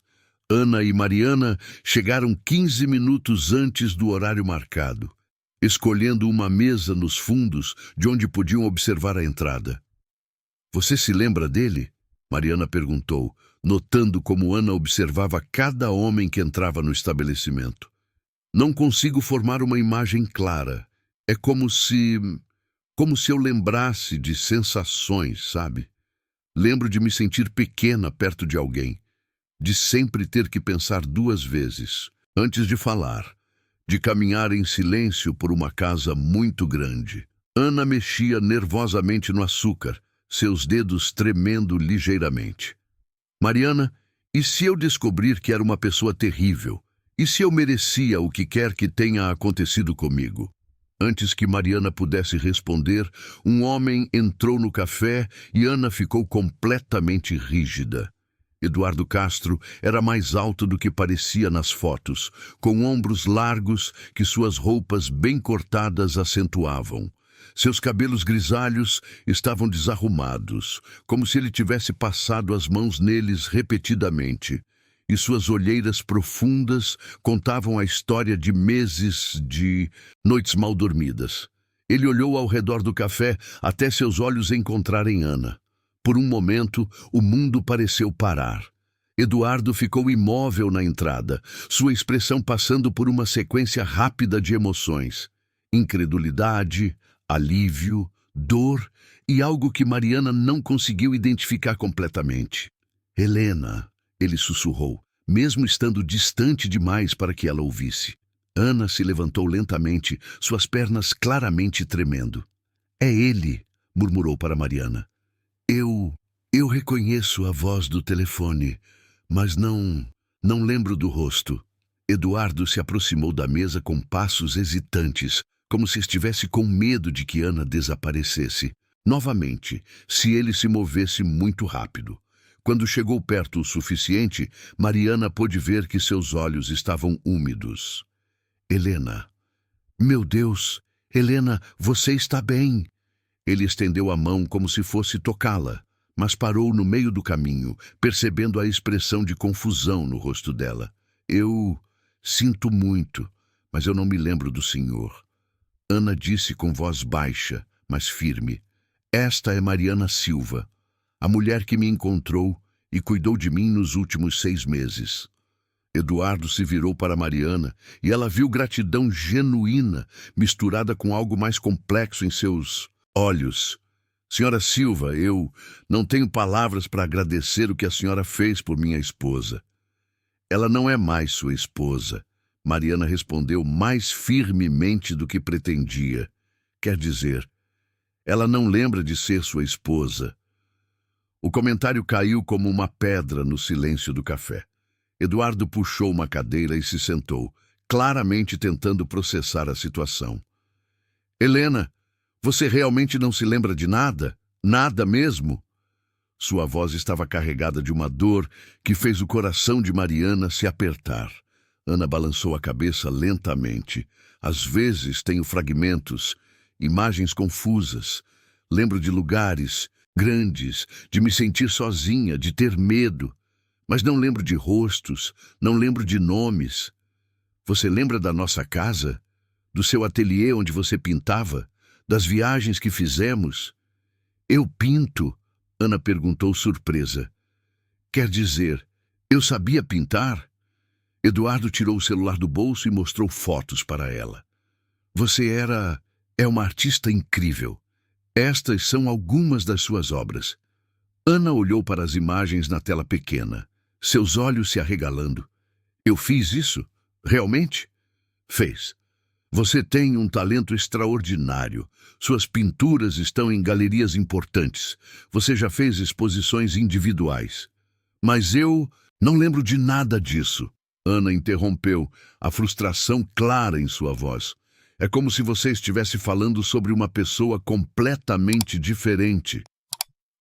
Ana e Mariana chegaram 15 minutos antes do horário marcado, escolhendo uma mesa nos fundos de onde podiam observar a entrada. "Você se lembra dele?" Mariana perguntou, notando como Ana observava cada homem que entrava no estabelecimento. "Não consigo formar uma imagem clara. É como se eu lembrasse de sensações, sabe? Lembro de me sentir pequena perto de alguém, de sempre ter que pensar 2 vezes antes de falar, de caminhar em silêncio por uma casa muito grande." Ana mexia nervosamente no açúcar, seus dedos tremendo ligeiramente. "Mariana, e se eu descobrir que era uma pessoa terrível? E se eu merecia o que quer que tenha acontecido comigo?" Antes que Mariana pudesse responder, um homem entrou no café e Ana ficou completamente rígida. Eduardo Castro era mais alto do que parecia nas fotos, com ombros largos que suas roupas bem cortadas acentuavam. Seus cabelos grisalhos estavam desarrumados, como se ele tivesse passado as mãos neles repetidamente. E suas olheiras profundas contavam a história de meses de noites mal dormidas. Ele olhou ao redor do café até seus olhos encontrarem Ana. Por um momento, o mundo pareceu parar. Eduardo ficou imóvel na entrada, sua expressão passando por uma sequência rápida de emoções. Incredulidade, alívio, dor e algo que Mariana não conseguiu identificar completamente. "Helena", ele sussurrou, mesmo estando distante demais para que ela ouvisse. Ana se levantou lentamente, suas pernas claramente tremendo. "É ele", murmurou para Mariana. Eu reconheço a voz do telefone, mas não lembro do rosto." Eduardo se aproximou da mesa com passos hesitantes, como se estivesse com medo de que Ana desaparecesse. Novamente, se ele se movesse muito rápido. Quando chegou perto o suficiente, Mariana pôde ver que seus olhos estavam úmidos. "Helena." "Meu Deus, Helena, você está bem?" Ele estendeu a mão como se fosse tocá-la, mas parou no meio do caminho, percebendo a expressão de confusão no rosto dela. "Eu sinto muito, mas eu não me lembro do senhor." Ana disse com voz baixa, mas firme. "Esta é Mariana Silva, a mulher que me encontrou e cuidou de mim nos últimos 6 meses. Eduardo se virou para Mariana e ela viu gratidão genuína misturada com algo mais complexo em seus olhos. "Senhora Silva, eu não tenho palavras para agradecer o que a senhora fez por minha esposa." "Ela não é mais sua esposa", Mariana respondeu mais firmemente do que pretendia. "Quer dizer, ela não lembra de ser sua esposa." O comentário caiu como uma pedra no silêncio do café. Eduardo puxou uma cadeira e se sentou, claramente tentando processar a situação. "Helena, você realmente não se lembra de nada? Nada mesmo?" Sua voz estava carregada de uma dor que fez o coração de Mariana se apertar. Ana balançou a cabeça lentamente. "Às vezes tenho fragmentos, imagens confusas. Lembro de lugares grandes, de me sentir sozinha, de ter medo. mas não lembro de rostos, não lembro de nomes. Você lembra da nossa casa? Do seu ateliê onde você pintava? Das viagens que fizemos? Eu pinto? Ana perguntou surpresa. Quer dizer, eu sabia pintar? Eduardo tirou o celular do bolso e mostrou fotos para ela. É uma artista incrível. Estas são algumas das suas obras. Ana olhou para as imagens na tela pequena, seus olhos se arregalando. Eu fiz isso? Realmente? Fez. Você tem um talento extraordinário. Suas pinturas estão em galerias importantes. Você já fez exposições individuais. Mas eu não lembro de nada disso. Ana interrompeu, a frustração clara em sua voz. É como se você estivesse falando sobre uma pessoa completamente diferente.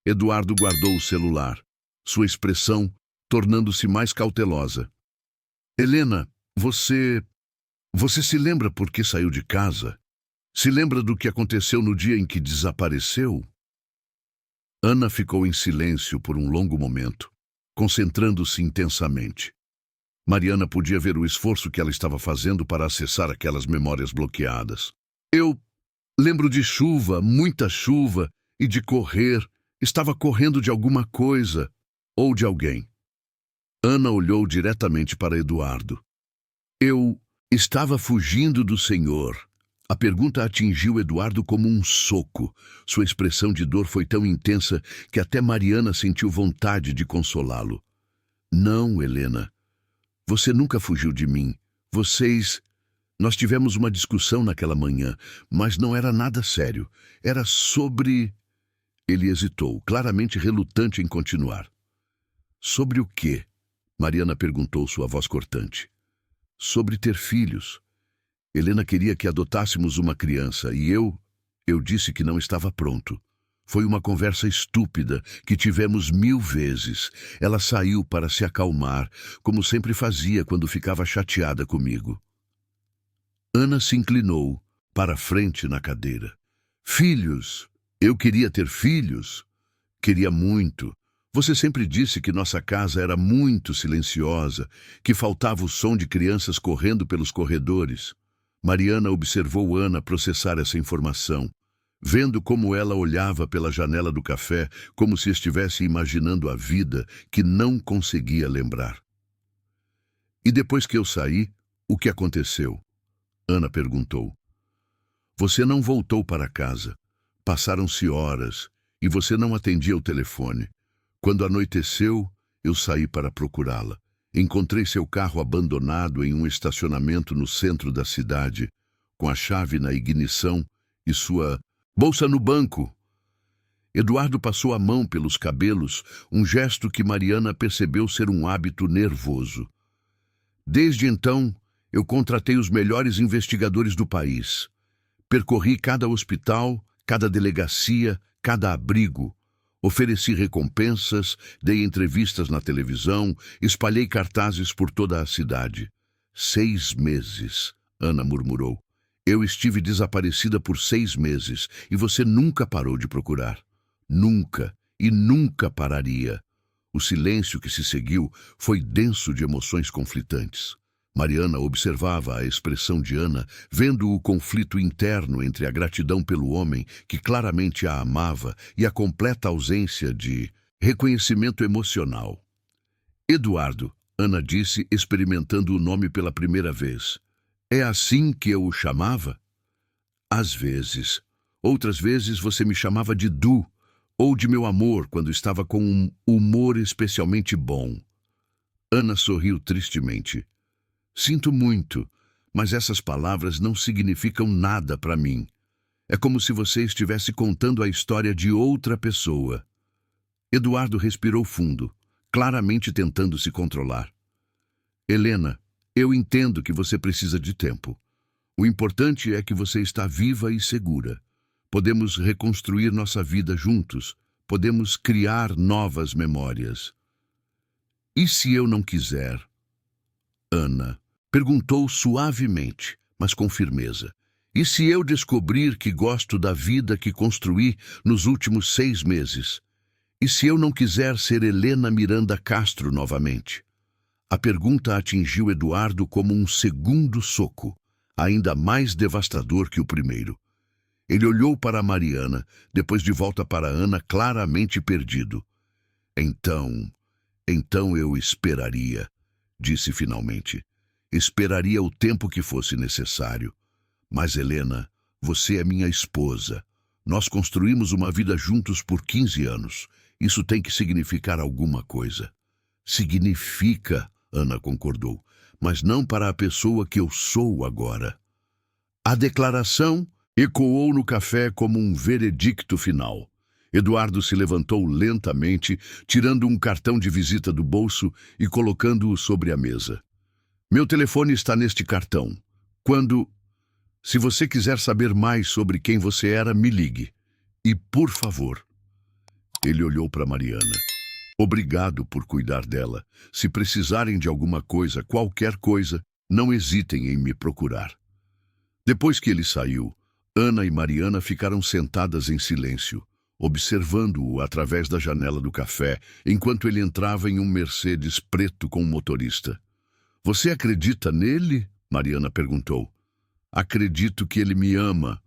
Eduardo guardou o celular, sua expressão tornando-se mais cautelosa. Helena, você se lembra por que saiu de casa? Se lembra do que aconteceu no dia em que desapareceu? Ana ficou em silêncio por um longo momento, concentrando-se intensamente. Mariana podia ver o esforço que ela estava fazendo para acessar aquelas memórias bloqueadas. Eu lembro de chuva, muita chuva, e de correr. Estava correndo de alguma coisa, ou de alguém. Ana olhou diretamente para Eduardo. Eu estava fugindo do Senhor. A pergunta atingiu Eduardo como um soco. Sua expressão de dor foi tão intensa que até Mariana sentiu vontade de consolá-lo. Não, Helena. Você nunca fugiu de mim. Nós tivemos uma discussão naquela manhã, mas não era nada sério. Era sobre... Ele hesitou, claramente relutante em continuar. Sobre o quê? Mariana perguntou, sua voz cortante. Sobre ter filhos. Helena queria que adotássemos uma criança e eu disse que não estava pronto. Foi uma conversa estúpida que tivemos 1000 vezes. Ela saiu para se acalmar, como sempre fazia quando ficava chateada comigo. Ana se inclinou para frente na cadeira. Filhos! Eu queria ter filhos. Queria muito. Você sempre disse que nossa casa era muito silenciosa, que faltava o som de crianças correndo pelos corredores. Mariana observou Ana processar essa informação, vendo como ela olhava pela janela do café, como se estivesse imaginando a vida que não conseguia lembrar. E depois que eu saí, o que aconteceu? Ana perguntou. Você não voltou para casa. Passaram-se horas e você não atendia o telefone. Quando anoiteceu, eu saí para procurá-la. Encontrei seu carro abandonado em um estacionamento no centro da cidade, com a chave na ignição e sua bolsa no banco. Eduardo passou a mão pelos cabelos, um gesto que Mariana percebeu ser um hábito nervoso. Desde então, eu contratei os melhores investigadores do país. Percorri cada hospital, cada delegacia, cada abrigo. Ofereci recompensas, dei entrevistas na televisão, espalhei cartazes por toda a cidade. 6 meses, Ana murmurou. Eu estive desaparecida por 6 meses e você nunca parou de procurar. Nunca e nunca pararia. O silêncio que se seguiu foi denso de emoções conflitantes. Mariana observava a expressão de Ana, vendo o conflito interno entre a gratidão pelo homem, que claramente a amava, e a completa ausência de reconhecimento emocional. Eduardo, Ana disse, experimentando o nome pela primeira vez. É assim que eu o chamava? Às vezes. Outras vezes você me chamava de Du, ou de meu amor, quando estava com um humor especialmente bom. Ana sorriu tristemente. Sinto muito, mas essas palavras não significam nada para mim. É como se você estivesse contando a história de outra pessoa. Eduardo respirou fundo, claramente tentando se controlar. Helena, eu entendo que você precisa de tempo. O importante é que você está viva e segura. Podemos reconstruir nossa vida juntos. Podemos criar novas memórias. E se eu não quiser? Ana perguntou suavemente, mas com firmeza. E se eu descobrir que gosto da vida que construí nos últimos 6 meses? E se eu não quiser ser Helena Miranda Castro novamente? A pergunta atingiu Eduardo como um segundo soco, ainda mais devastador que o primeiro. Ele olhou para Mariana, depois de volta para Ana, claramente perdido. Então eu esperaria, disse finalmente. Esperaria o tempo que fosse necessário. Mas, Helena, você é minha esposa. Nós construímos uma vida juntos por 15 anos. Isso tem que significar alguma coisa. Significa, Ana concordou, mas não para a pessoa que eu sou agora. A declaração ecoou no café como um veredicto final. Eduardo se levantou lentamente, tirando um cartão de visita do bolso e colocando-o sobre a mesa. Meu telefone está neste cartão. Se você quiser saber mais sobre quem você era, me ligue. E, por favor... Ele olhou para Mariana. Obrigado por cuidar dela. Se precisarem de alguma coisa, qualquer coisa, não hesitem em me procurar. Depois que ele saiu, Ana e Mariana ficaram sentadas em silêncio, observando-o através da janela do café, enquanto ele entrava em um Mercedes preto com um motorista. Você acredita nele? Mariana perguntou. Acredito que ele me ama,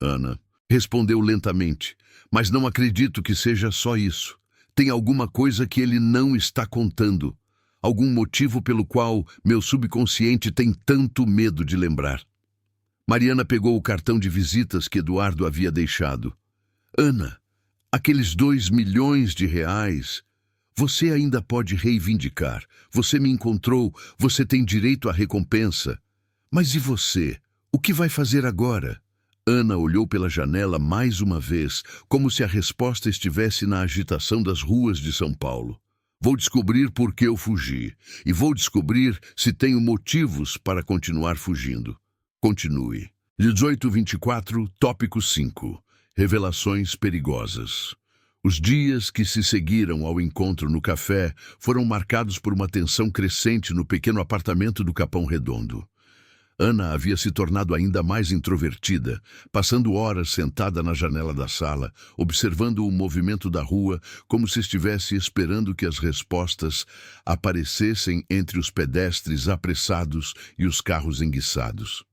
Ana respondeu lentamente, mas não acredito que seja só isso. Tem alguma coisa que ele não está contando, algum motivo pelo qual meu subconsciente tem tanto medo de lembrar. Mariana pegou o cartão de visitas que Eduardo havia deixado. Ana, aqueles 2 milhões de reais, você ainda pode reivindicar. Você me encontrou, você tem direito à recompensa. Mas e você? O que vai fazer agora? Ana olhou pela janela mais uma vez, como se a resposta estivesse na agitação das ruas de São Paulo. Vou descobrir por que eu fugi, e vou descobrir se tenho motivos para continuar fugindo. Continue. 1824, tópico 5. Revelações perigosas. Os dias que se seguiram ao encontro no café foram marcados por uma tensão crescente no pequeno apartamento do Capão Redondo. Ana havia se tornado ainda mais introvertida, passando horas sentada na janela da sala, observando o movimento da rua como se estivesse esperando que as respostas aparecessem entre os pedestres apressados e os carros enguiçados.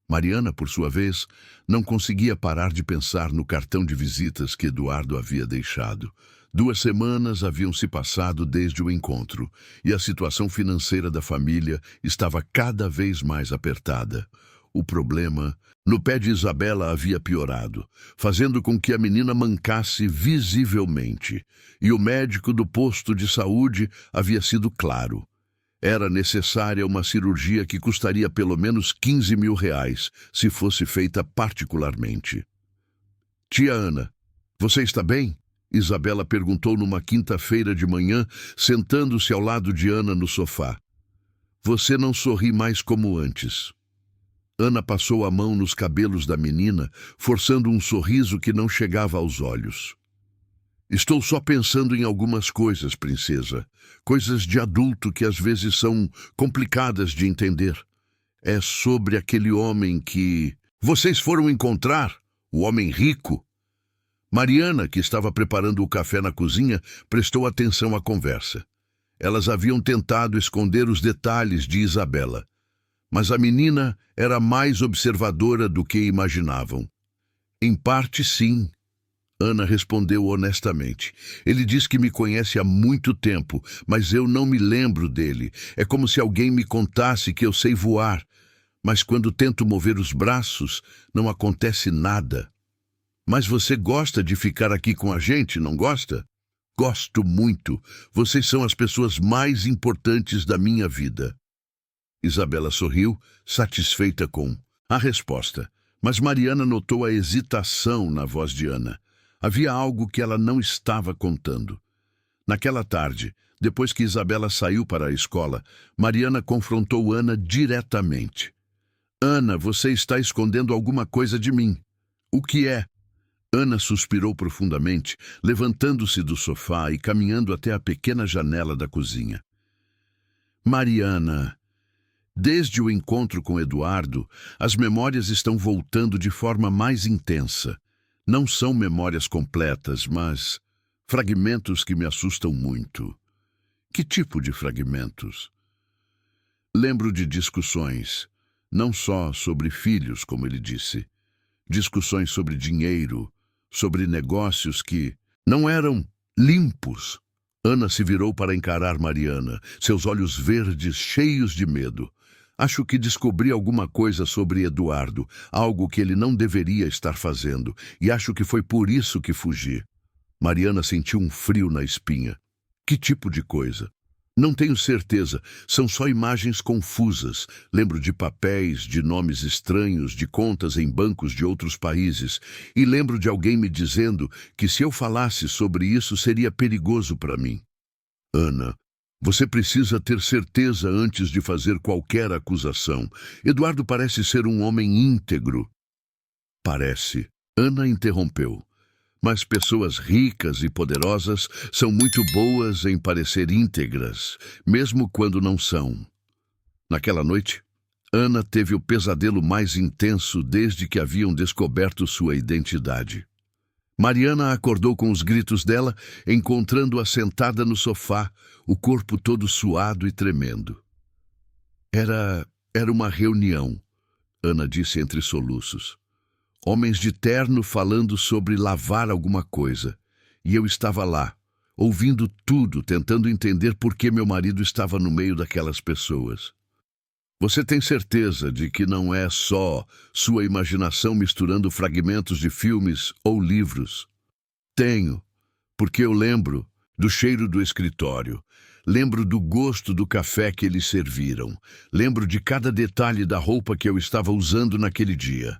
Mariana, por sua vez, não conseguia parar de pensar no cartão de visitas que Eduardo havia deixado. 2 semanas haviam se passado desde o encontro, e a situação financeira da família estava cada vez mais apertada. O problema, no pé de Isabela, havia piorado, fazendo com que a menina mancasse visivelmente, e o médico do posto de saúde havia sido claro. Era necessária uma cirurgia que custaria pelo menos 15 mil reais, se fosse feita particularmente. Tia Ana, você está bem? Isabela perguntou numa quinta-feira de manhã, sentando-se ao lado de Ana no sofá. Você não sorri mais como antes. Ana passou a mão nos cabelos da menina, forçando um sorriso que não chegava aos olhos. Estou só pensando em algumas coisas, princesa. Coisas de adulto que às vezes são complicadas de entender. É sobre aquele homem que... Vocês foram encontrar? O homem rico? Mariana, que estava preparando o café na cozinha, prestou atenção à conversa. Elas haviam tentado esconder os detalhes de Isabela, mas a menina era mais observadora do que imaginavam. Em parte, sim. Ana respondeu honestamente. Ele diz que me conhece há muito tempo, mas eu não me lembro dele. É como se alguém me contasse que eu sei voar, mas quando tento mover os braços, não acontece nada. Mas você gosta de ficar aqui com a gente, não gosta? Gosto muito. Vocês são as pessoas mais importantes da minha vida. Isabela sorriu, satisfeita com a resposta, mas Mariana notou a hesitação na voz de Ana. Havia algo que ela não estava contando. Naquela tarde, depois que Isabela saiu para a escola, Mariana confrontou Ana diretamente. Ana, você está escondendo alguma coisa de mim. O que é? Ana suspirou profundamente, levantando-se do sofá e caminhando até a pequena janela da cozinha. Mariana, desde o encontro com Eduardo, as memórias estão voltando de forma mais intensa. Não são memórias completas, mas Fragmentos que me assustam muito. Que tipo de fragmentos? Lembro de discussões, não só sobre filhos, como ele disse. Discussões sobre dinheiro, sobre negócios que não eram limpos. Ana se virou para encarar Mariana, seus olhos verdes cheios de medo. Acho que descobri alguma coisa sobre Eduardo, algo que ele não deveria estar fazendo, e acho que foi por isso que fugi. Mariana sentiu um frio na espinha. Que tipo de coisa? Não tenho certeza, são só imagens confusas. Lembro de papéis, de nomes estranhos, de contas em bancos de outros países. E lembro de alguém me dizendo que se eu falasse sobre isso seria perigoso para mim. Ana, você precisa ter certeza antes de fazer qualquer acusação. Eduardo parece ser um homem íntegro. Parece. Ana interrompeu. Mas pessoas ricas e poderosas são muito boas em parecer íntegras, mesmo quando não são. Naquela noite, Ana teve o pesadelo mais intenso desde que haviam descoberto sua identidade. Mariana acordou com os gritos dela, encontrando-a sentada no sofá, o corpo todo suado e tremendo. Era uma reunião, Ana disse entre soluços. Homens de terno falando sobre lavar alguma coisa. E eu estava lá, ouvindo tudo, tentando entender por que meu marido estava no meio daquelas pessoas. Você tem certeza de que não é só sua imaginação misturando fragmentos de filmes ou livros? Tenho, porque eu lembro do cheiro do escritório, lembro do gosto do café que eles serviram, lembro de cada detalhe da roupa que eu estava usando naquele dia.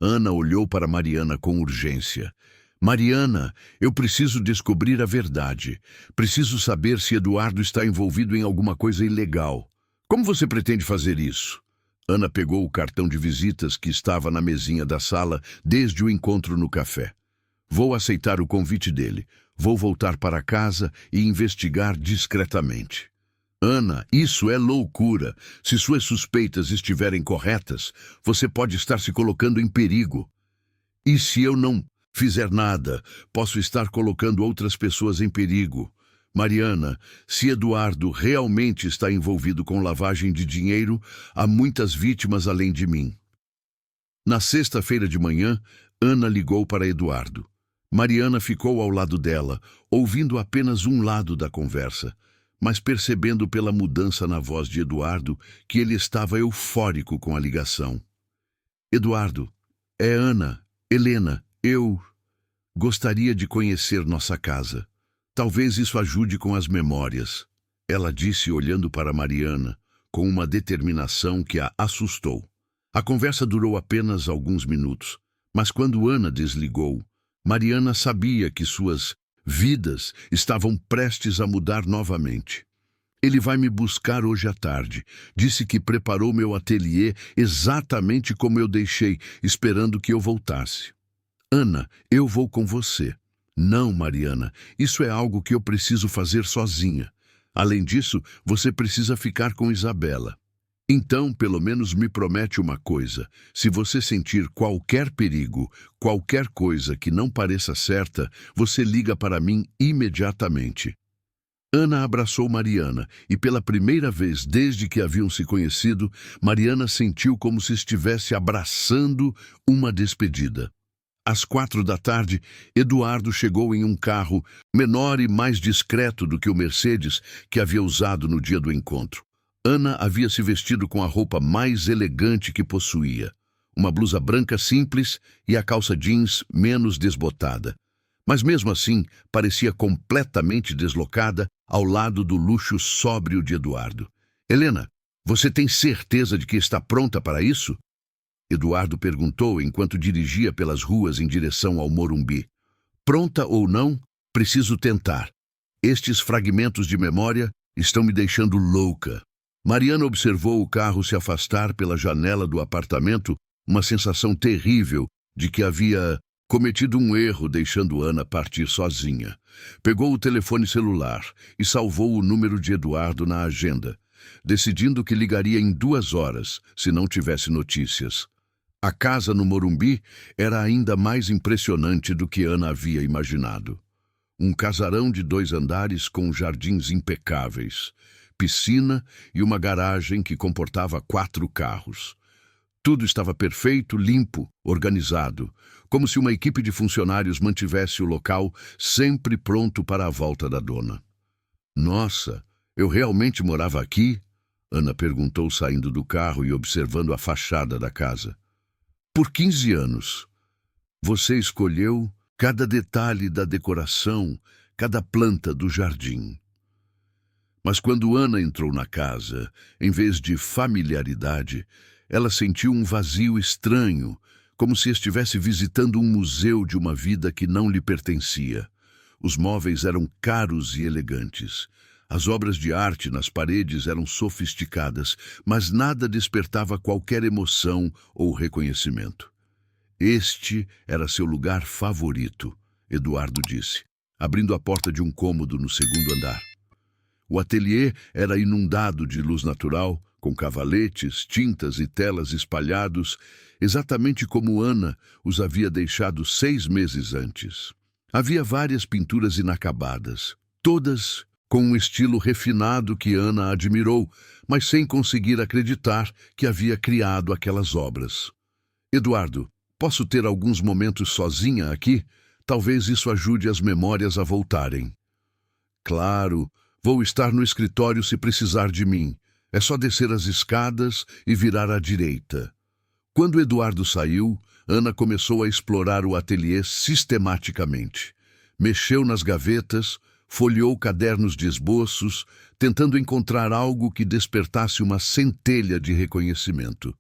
Ana olhou para Mariana com urgência. Mariana, eu preciso descobrir a verdade. Preciso saber se Eduardo está envolvido em alguma coisa ilegal. Como você pretende fazer isso? Ana pegou o cartão de visitas que estava na mesinha da sala desde o encontro no café. Vou aceitar o convite dele. Vou voltar para casa e investigar discretamente. Ana, isso é loucura. Se suas suspeitas estiverem corretas, você pode estar se colocando em perigo. E se eu não fizer nada, posso estar colocando outras pessoas em perigo. Mariana, se Eduardo realmente está envolvido com lavagem de dinheiro, há muitas vítimas além de mim. Na sexta-feira de manhã, Ana ligou para Eduardo. Mariana ficou ao lado dela, ouvindo apenas um lado da conversa, mas percebendo pela mudança na voz de Eduardo que ele estava eufórico com a ligação. Eduardo, é Ana, Helena, eu gostaria de conhecer nossa casa. Talvez isso ajude com as memórias, ela disse olhando para Mariana, com uma determinação que a assustou. A conversa durou apenas alguns minutos, mas quando Ana desligou, Mariana sabia que suas vidas estavam prestes a mudar novamente. Ele vai me buscar hoje à tarde. Disse que preparou meu ateliê exatamente como eu deixei, esperando que eu voltasse. Ana, eu vou com você. Não, Mariana, isso é algo que eu preciso fazer sozinha. Além disso, você precisa ficar com Isabela. Então, pelo menos me promete uma coisa. Se você sentir qualquer perigo, qualquer coisa que não pareça certa, você liga para mim imediatamente. Ana abraçou Mariana e pela primeira vez desde que haviam se conhecido, Mariana sentiu como se estivesse abraçando uma despedida. Às 4 da tarde, Eduardo chegou em um carro menor e mais discreto do que o Mercedes que havia usado no dia do encontro. Ana havia se vestido com a roupa mais elegante que possuía, uma blusa branca simples e a calça jeans menos desbotada. Mas mesmo assim, parecia completamente deslocada ao lado do luxo sóbrio de Eduardo. Helena, você tem certeza de que está pronta para isso? Eduardo perguntou enquanto dirigia pelas ruas em direção ao Morumbi. Pronta ou não, preciso tentar. Estes fragmentos de memória estão me deixando louca. Mariana observou o carro se afastar pela janela do apartamento, uma sensação terrível de que havia cometido um erro deixando Ana partir sozinha. Pegou o telefone celular e salvou o número de Eduardo na agenda, decidindo que ligaria em 2 horas, se não tivesse notícias. A casa no Morumbi era ainda mais impressionante do que Ana havia imaginado. Um casarão de 2 andares com jardins impecáveis, piscina e uma garagem que comportava 4 carros. Tudo estava perfeito, limpo, organizado, como se uma equipe de funcionários mantivesse o local sempre pronto para a volta da dona. Nossa, eu realmente morava aqui? Ana perguntou saindo do carro e observando a fachada da casa. Por 15 anos. Você escolheu cada detalhe da decoração, cada planta do jardim. Mas quando Ana entrou na casa, em vez de familiaridade, ela sentiu um vazio estranho, como se estivesse visitando um museu de uma vida que não lhe pertencia. Os móveis eram caros e elegantes. As obras de arte nas paredes eram sofisticadas, mas nada despertava qualquer emoção ou reconhecimento. Este era seu lugar favorito, Eduardo disse, abrindo a porta de um cômodo no segundo andar. O ateliê era inundado de luz natural, com cavaletes, tintas e telas espalhados, exatamente como Ana os havia deixado 6 meses antes. Havia várias pinturas inacabadas, todas com um estilo refinado que Ana admirou, mas sem conseguir acreditar que havia criado aquelas obras. Eduardo, posso ter alguns momentos sozinha aqui? Talvez isso ajude as memórias a voltarem. Claro, vou estar no escritório se precisar de mim. É só descer as escadas e virar à direita. Quando Eduardo saiu, Ana começou a explorar o ateliê sistematicamente. Mexeu nas gavetas, folheou cadernos de esboços, tentando encontrar algo que despertasse uma centelha de reconhecimento.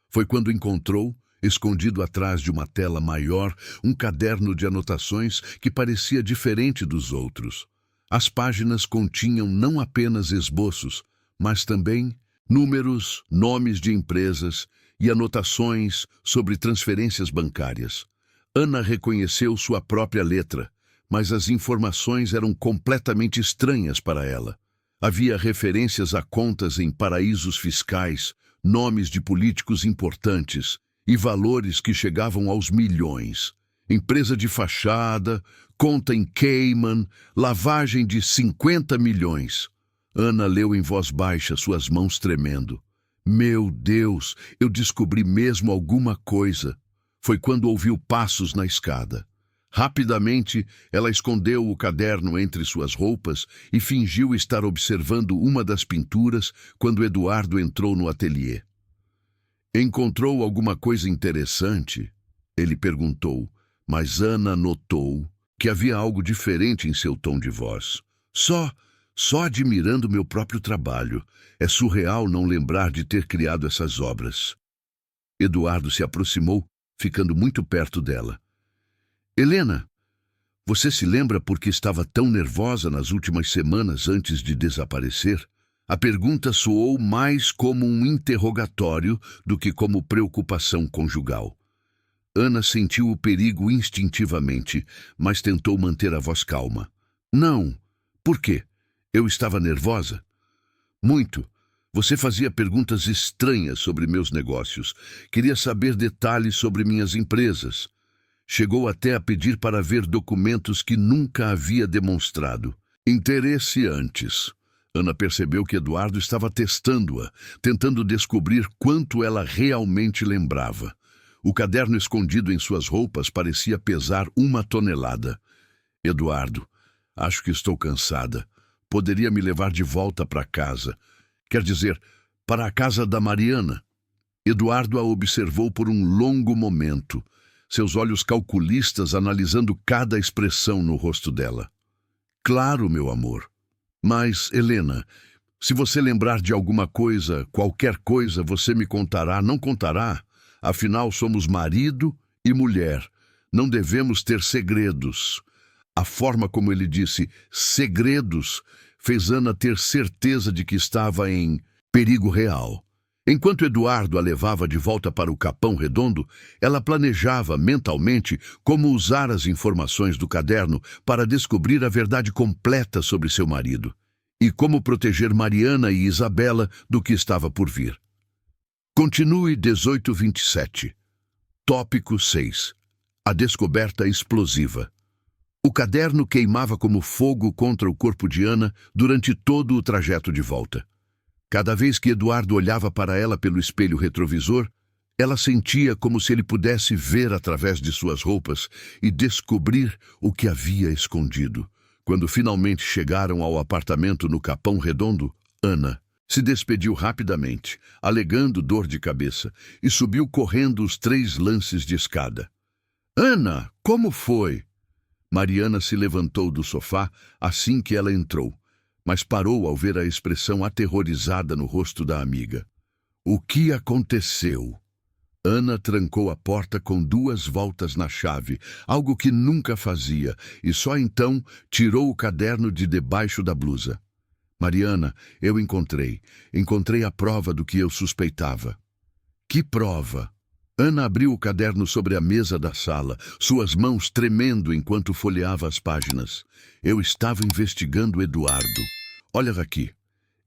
Foi quando encontrou, escondido atrás de uma tela maior, um caderno de anotações que parecia diferente dos outros. As páginas continham não apenas esboços, mas também números, nomes de empresas e anotações sobre transferências bancárias. Ana reconheceu sua própria letra, mas as informações eram completamente estranhas para ela. Havia referências a contas em paraísos fiscais, nomes de políticos importantes e valores que chegavam aos milhões. Empresa de fachada, conta em Cayman, lavagem de 50 milhões. Ana leu em voz baixa, suas mãos tremendo. Meu Deus, eu descobri mesmo alguma coisa. Foi quando ouviu passos na escada. Rapidamente, ela escondeu o caderno entre suas roupas e fingiu estar observando uma das pinturas quando Eduardo entrou no ateliê. Encontrou alguma coisa interessante? Ele perguntou, mas Ana notou que havia algo diferente em seu tom de voz. Só admirando meu próprio trabalho. É surreal não lembrar de ter criado essas obras. Eduardo se aproximou, ficando muito perto dela. Helena, você se lembra por que estava tão nervosa nas últimas semanas antes de desaparecer? A pergunta soou mais como um interrogatório do que como preocupação conjugal. Ana sentiu o perigo instintivamente, mas tentou manter a voz calma. Não. Por quê? Eu estava nervosa? Muito. Você fazia perguntas estranhas sobre meus negócios. Queria saber detalhes sobre minhas empresas. Chegou até a pedir para ver documentos que nunca havia demonstrado. Interesse antes. Ana percebeu que Eduardo estava testando-a, tentando descobrir quanto ela realmente lembrava. O caderno escondido em suas roupas parecia pesar 1 tonelada. Eduardo, acho que estou cansada. Poderia me levar de volta para casa. Quer dizer, para a casa da Mariana. Eduardo a observou por um longo momento, seus olhos calculistas analisando cada expressão no rosto dela. Claro, meu amor. Mas, Helena, se você lembrar de alguma coisa, qualquer coisa, você me contará, não contará? Afinal, somos marido e mulher. Não devemos ter segredos. A forma como ele disse segredos fez Ana ter certeza de que estava em perigo real. Enquanto Eduardo a levava de volta para o Capão Redondo, ela planejava mentalmente como usar as informações do caderno para descobrir a verdade completa sobre seu marido e como proteger Mariana e Isabela do que estava por vir. Continue 1827. Tópico 6. A descoberta explosiva. O caderno queimava como fogo contra o corpo de Ana durante todo o trajeto de volta. Cada vez que Eduardo olhava para ela pelo espelho retrovisor, ela sentia como se ele pudesse ver através de suas roupas e descobrir o que havia escondido. Quando finalmente chegaram ao apartamento no Capão Redondo, Ana se despediu rapidamente, alegando dor de cabeça, e subiu correndo os 3 lances de escada. Ana, como foi? Mariana se levantou do sofá assim que ela entrou, mas parou ao ver a expressão aterrorizada no rosto da amiga. O que aconteceu? Ana trancou a porta com 2 voltas na chave, algo que nunca fazia, e só então tirou o caderno de debaixo da blusa. Mariana, eu encontrei a prova do que eu suspeitava. Que prova? Ana abriu o caderno sobre a mesa da sala, suas mãos tremendo enquanto folheava as páginas. Eu estava investigando Eduardo. Olha aqui.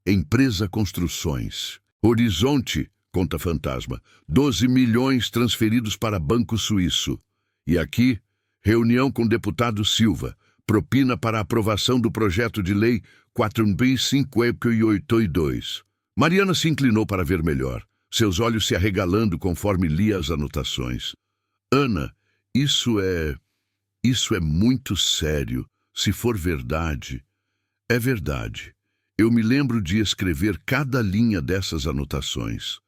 Empresa Construções. Horizonte, conta fantasma. 12 milhões transferidos para Banco Suíço. E aqui, reunião com deputado Silva. Propina para aprovação do projeto de lei 4.582. Mariana se inclinou para ver melhor, seus olhos se arregalando conforme lia as anotações. Ana, isso é muito sério. Se for verdade, é verdade. Eu me lembro de escrever cada linha dessas anotações.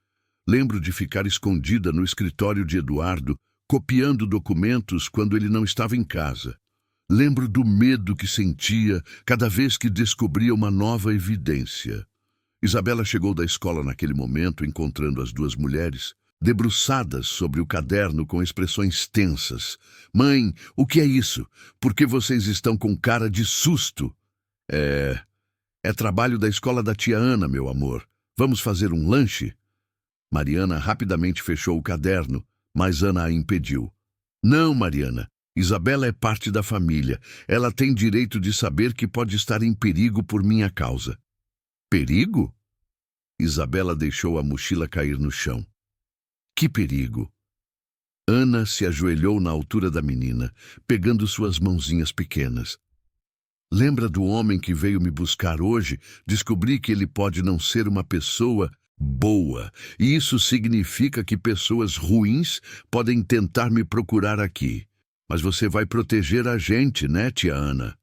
Lembro de ficar escondida no escritório de Eduardo, copiando documentos quando ele não estava em casa. Lembro do medo que sentia cada vez que descobria uma nova evidência. Isabela chegou da escola naquele momento, encontrando as 2 mulheres, debruçadas sobre o caderno com expressões tensas. Mãe, o que é isso? Por que vocês estão com cara de susto? É trabalho da escola da tia Ana, meu amor. Vamos fazer um lanche? Mariana rapidamente fechou o caderno, mas Ana a impediu. Não, Mariana. Isabela é parte da família. Ela tem direito de saber que pode estar em perigo por minha causa. Perigo? Isabela deixou a mochila cair no chão. Que perigo? Ana se ajoelhou na altura da menina, pegando suas mãozinhas pequenas. Lembra do homem que veio me buscar hoje? Descobri que ele pode não ser uma pessoa boa, e isso significa que pessoas ruins podem tentar me procurar aqui. Mas você vai proteger a gente, né, tia Ana?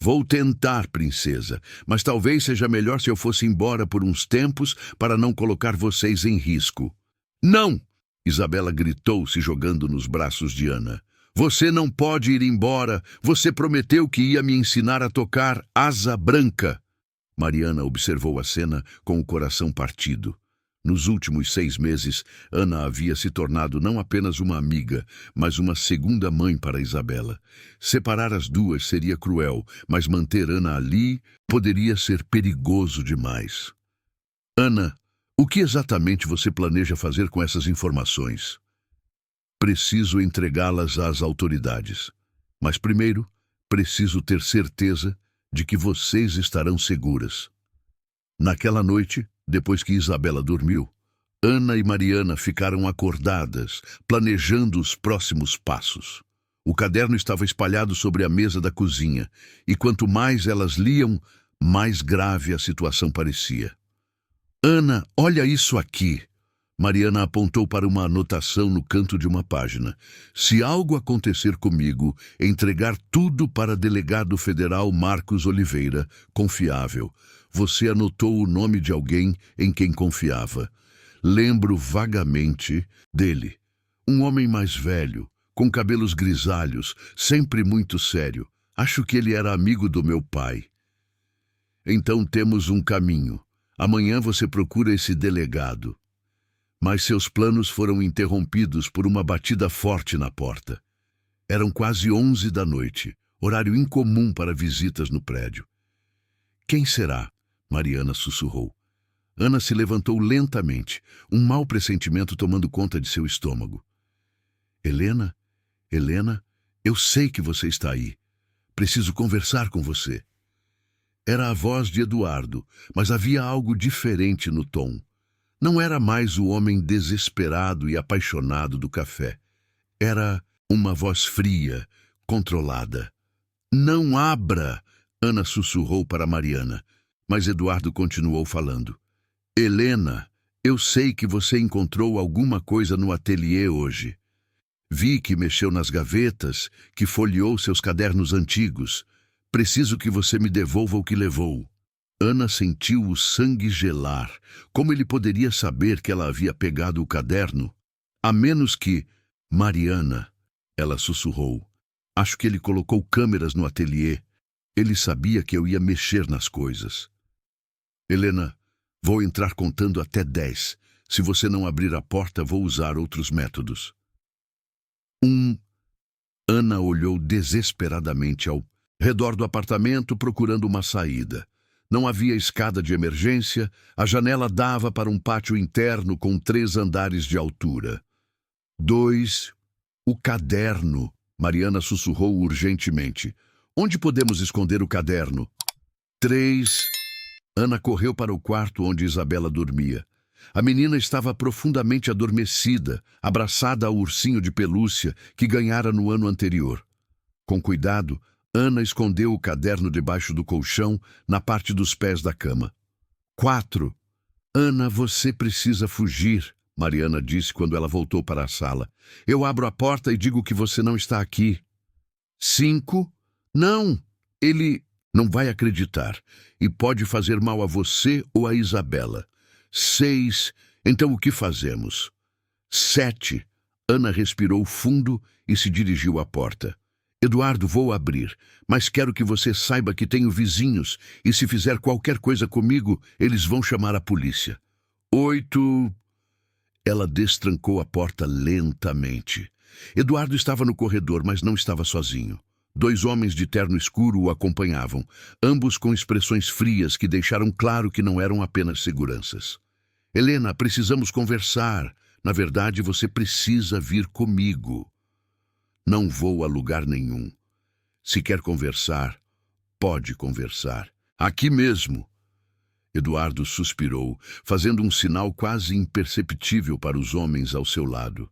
Vou tentar, princesa, mas talvez seja melhor se eu fosse embora por uns tempos para não colocar vocês em risco. Não! Isabela gritou, se jogando nos braços de Ana. Você não pode ir embora. Você prometeu que ia me ensinar a tocar Asa Branca. Mariana observou a cena com o coração partido. Nos últimos 6 meses, Ana havia se tornado não apenas uma amiga, mas uma segunda mãe para Isabela. Separar as 2 seria cruel, mas manter Ana ali poderia ser perigoso demais. Ana, o que exatamente você planeja fazer com essas informações? Preciso entregá-las às autoridades. Mas primeiro, preciso ter certeza de que vocês estarão seguras. Naquela noite, depois que Isabela dormiu, Ana e Mariana ficaram acordadas, planejando os próximos passos. O caderno estava espalhado sobre a mesa da cozinha, e quanto mais elas liam, mais grave a situação parecia. Ana, olha isso aqui! Mariana apontou para uma anotação no canto de uma página. Se algo acontecer comigo, entregar tudo para delegado federal Marcos Oliveira, confiável. Você anotou o nome de alguém em quem confiava. Lembro vagamente dele. Um homem mais velho, com cabelos grisalhos, sempre muito sério. Acho que ele era amigo do meu pai. Então temos um caminho. Amanhã você procura esse delegado. Mas seus planos foram interrompidos por uma batida forte na porta. Eram quase 11 da noite, horário incomum para visitas no prédio. Quem será? Mariana sussurrou. Ana se levantou lentamente, um mau pressentimento tomando conta de seu estômago. Helena? Helena? Eu sei que você está aí. Preciso conversar com você. Era a voz de Eduardo, mas havia algo diferente no tom. Não era mais o homem desesperado e apaixonado do café. Era uma voz fria, controlada. Não abra! Ana sussurrou para Mariana, mas Eduardo continuou falando. Helena, eu sei que você encontrou alguma coisa no ateliê hoje. Vi que mexeu nas gavetas, que folheou seus cadernos antigos. Preciso que você me devolva o que levou. Ana sentiu o sangue gelar. Como ele poderia saber que ela havia pegado o caderno? A menos que... Mariana, ela sussurrou. Acho que ele colocou câmeras no ateliê. Ele sabia que eu ia mexer nas coisas. Helena, vou entrar contando até 10. Se você não abrir a porta, vou usar outros métodos. 1. Ana olhou desesperadamente ao redor do apartamento procurando uma saída. Não havia escada de emergência, a janela dava para um pátio interno com 3 andares de altura. 2. O caderno, Mariana sussurrou urgentemente. Onde podemos esconder o caderno? 3. Ana correu para o quarto onde Isabela dormia. A menina estava profundamente adormecida, abraçada ao ursinho de pelúcia que ganhara no ano anterior. Com cuidado, Ana escondeu o caderno debaixo do colchão, na parte dos pés da cama. 4. Ana, você precisa fugir, Mariana disse quando ela voltou para a sala. Eu abro a porta e digo que você não está aqui. 5. Não, ele não vai acreditar e pode fazer mal a você ou a Isabela. 6. Então o que fazemos? 7. Ana respirou fundo e se dirigiu à porta. Eduardo, vou abrir, mas quero que você saiba que tenho vizinhos e se fizer qualquer coisa comigo, eles vão chamar a polícia. 8. Ela destrancou a porta lentamente. Eduardo estava no corredor, mas não estava sozinho. 2 homens de terno escuro o acompanhavam, ambos com expressões frias que deixaram claro que não eram apenas seguranças. Helena, precisamos conversar. Na verdade, você precisa vir comigo. Não vou a lugar nenhum. Se quer conversar, pode conversar. Aqui mesmo. Eduardo suspirou, fazendo um sinal quase imperceptível para os homens ao seu lado.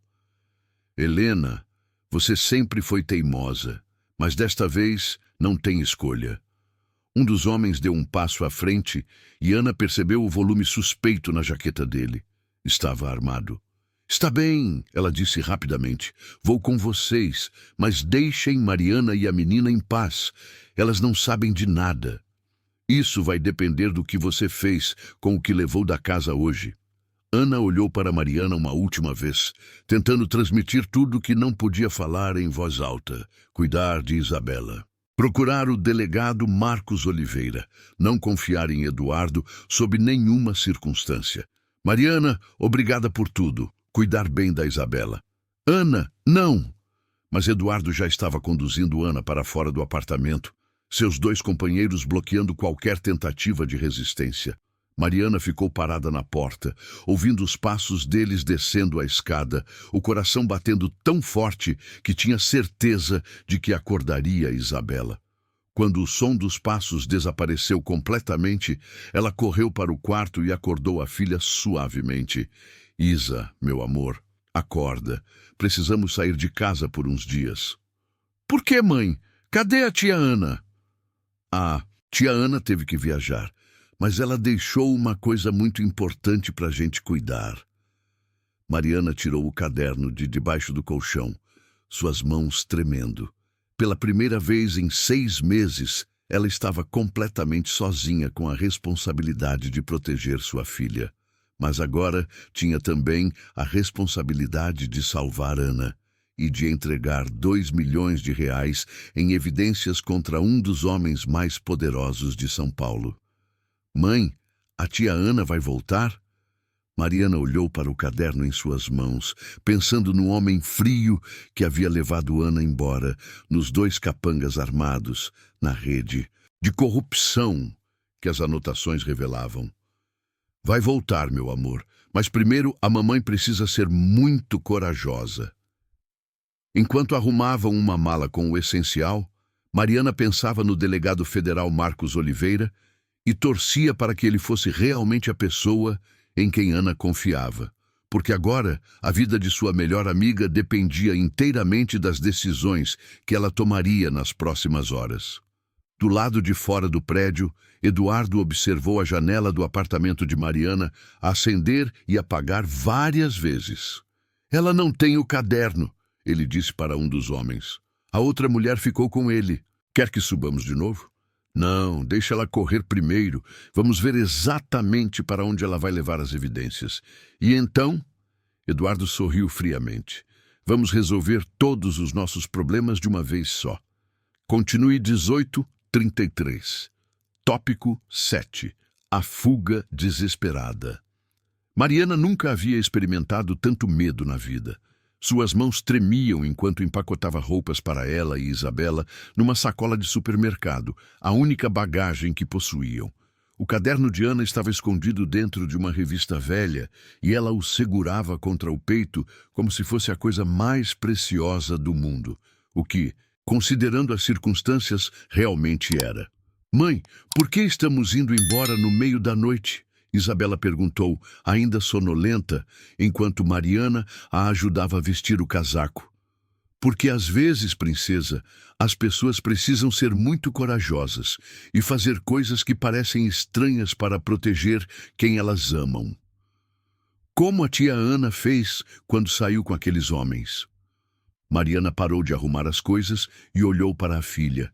Helena, você sempre foi teimosa, mas desta vez não tem escolha. Um dos homens deu um passo à frente e Ana percebeu o volume suspeito na jaqueta dele. Estava armado. Está bem, ela disse rapidamente. Vou com vocês, mas deixem Mariana e a menina em paz. Elas não sabem de nada. Isso vai depender do que você fez com o que levou da casa hoje. Ana olhou para Mariana uma última vez, tentando transmitir tudo o que não podia falar em voz alta. Cuidar de Isabela. Procurar o delegado Marcos Oliveira. Não confiar em Eduardo sob nenhuma circunstância. Mariana, obrigada por tudo. Cuidar bem da Isabela. Ana, não! Mas Eduardo já estava conduzindo Ana para fora do apartamento, seus 2 companheiros bloqueando qualquer tentativa de resistência. Mariana ficou parada na porta, ouvindo os passos deles descendo a escada, o coração batendo tão forte que tinha certeza de que acordaria Isabela. Quando o som dos passos desapareceu completamente, ela correu para o quarto e acordou a filha suavemente. Isa, meu amor, acorda. Precisamos sair de casa por uns dias. Por que, mãe? Cadê a tia Ana? Ah, tia Ana teve que viajar, mas ela deixou uma coisa muito importante para a gente cuidar. Mariana tirou o caderno de debaixo do colchão, suas mãos tremendo. Pela primeira vez em 6 meses, ela estava completamente sozinha com a responsabilidade de proteger sua filha. Mas agora tinha também a responsabilidade de salvar Ana e de entregar 2 milhões de reais em evidências contra um dos homens mais poderosos de São Paulo. Mãe, a tia Ana vai voltar? Mariana olhou para o caderno em suas mãos, pensando no homem frio que havia levado Ana embora, nos 2 capangas armados, na rede de corrupção que as anotações revelavam. Vai voltar, meu amor, mas primeiro a mamãe precisa ser muito corajosa. Enquanto arrumavam uma mala com o essencial, Mariana pensava no delegado federal Marcos Oliveira e torcia para que ele fosse realmente a pessoa em quem Ana confiava. porque agora a vida de sua melhor amiga dependia inteiramente das decisões que ela tomaria nas próximas horas. Do lado de fora do prédio, Eduardo observou a janela do apartamento de Mariana acender e apagar várias vezes. "Ela não tem o caderno", ele disse para um dos homens. A outra mulher ficou com ele. "Quer que subamos de novo?" "Não, deixa ela correr primeiro. Vamos ver exatamente para onde ela vai levar as evidências. E então?" Eduardo sorriu friamente. "Vamos resolver todos os nossos problemas de uma vez só." Continue 18:33. Tópico 7. A fuga desesperada. Mariana nunca havia experimentado tanto medo na vida. Suas mãos tremiam enquanto empacotava roupas para ela e Isabela numa sacola de supermercado, a única bagagem que possuíam. O caderno de Ana estava escondido dentro de uma revista velha e ela o segurava contra o peito como se fosse a coisa mais preciosa do mundo, o que, considerando as circunstâncias, realmente era. "Mãe, por que estamos indo embora no meio da noite?" Isabela perguntou, ainda sonolenta, enquanto Mariana a ajudava a vestir o casaco. "Porque às vezes, princesa, as pessoas precisam ser muito corajosas e fazer coisas que parecem estranhas para proteger quem elas amam. Como a tia Ana fez quando saiu com aqueles homens." Mariana parou de arrumar as coisas e olhou para a filha.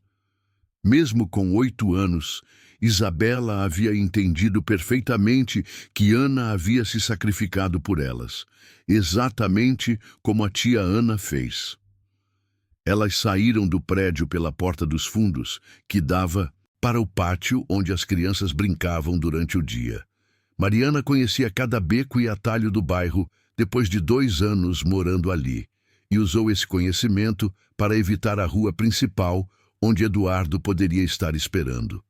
Mesmo com 8 anos, Isabela havia entendido perfeitamente que Ana havia se sacrificado por elas, exatamente como a tia Ana fez. Elas saíram do prédio pela porta dos fundos, que dava para o pátio onde as crianças brincavam durante o dia. Mariana conhecia cada beco e atalho do bairro depois de 2 anos morando ali, e usou esse conhecimento para evitar a rua principal onde Eduardo poderia estar esperando.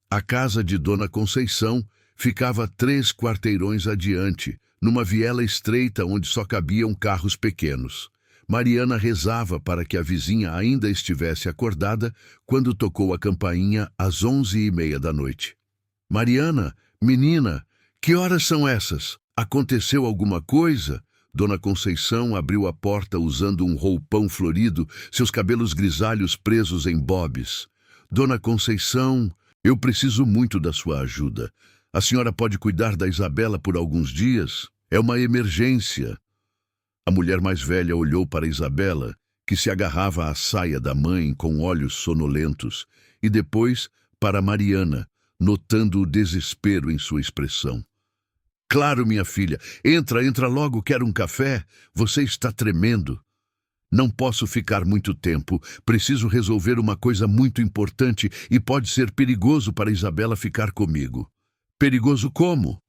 A casa de Dona Conceição ficava 3 quarteirões adiante, numa viela estreita onde só cabiam carros pequenos. Mariana rezava para que a vizinha ainda estivesse acordada quando tocou a campainha às 11:30 da noite. "Mariana, menina, que horas são essas? Aconteceu alguma coisa?" Dona Conceição abriu a porta usando um roupão florido, seus cabelos grisalhos presos em bobs. "Dona Conceição, eu preciso muito da sua ajuda. A senhora pode cuidar da Isabela por alguns dias? É uma emergência." A mulher mais velha olhou para Isabela, que se agarrava à saia da mãe com olhos sonolentos, e depois para Mariana, notando o desespero em sua expressão. "Claro, minha filha. Entra logo, quero um café. Você está tremendo." "Não posso ficar muito tempo. Preciso resolver uma coisa muito importante e pode ser perigoso para Isabela ficar comigo." "Perigoso como?"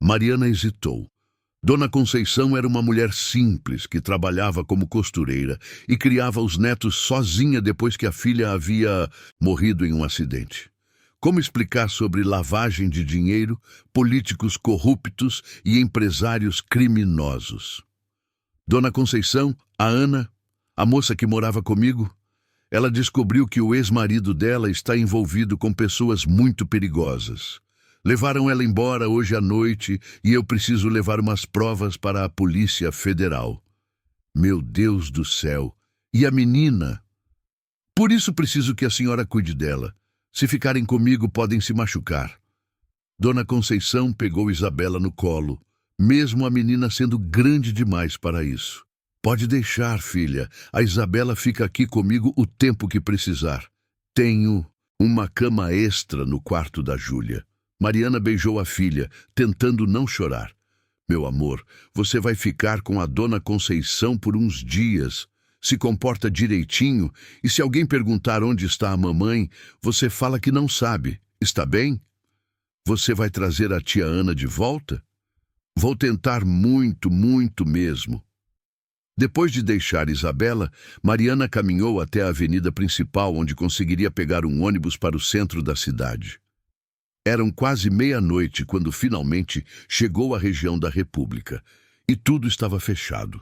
Mariana hesitou. Dona Conceição era uma mulher simples que trabalhava como costureira e criava os netos sozinha depois que a filha havia morrido em um acidente. Como explicar sobre lavagem de dinheiro, políticos corruptos e empresários criminosos? "Dona Conceição, a Ana, a moça que morava comigo, ela descobriu que o ex-marido dela está envolvido com pessoas muito perigosas. Levaram ela embora hoje à noite e eu preciso levar umas provas para a Polícia Federal." "Meu Deus do céu! E a menina?" "Por isso preciso que a senhora cuide dela. Se ficarem comigo, podem se machucar." Dona Conceição pegou Isabela no colo, mesmo a menina sendo grande demais para isso. "Pode deixar, filha. A Isabela fica aqui comigo o tempo que precisar. Tenho uma cama extra no quarto da Júlia." Mariana beijou a filha, tentando não chorar. "Meu amor, você vai ficar com a Dona Conceição por uns dias. Se comporta direitinho e se alguém perguntar onde está a mamãe, você fala que não sabe. Está bem? Você vai trazer a tia Ana de volta?" "Vou tentar muito, muito mesmo." Depois de deixar Isabela, Mariana caminhou até a avenida principal onde conseguiria pegar um ônibus para o centro da cidade. Eram quase meia-noite quando finalmente chegou à região da República, e tudo estava fechado.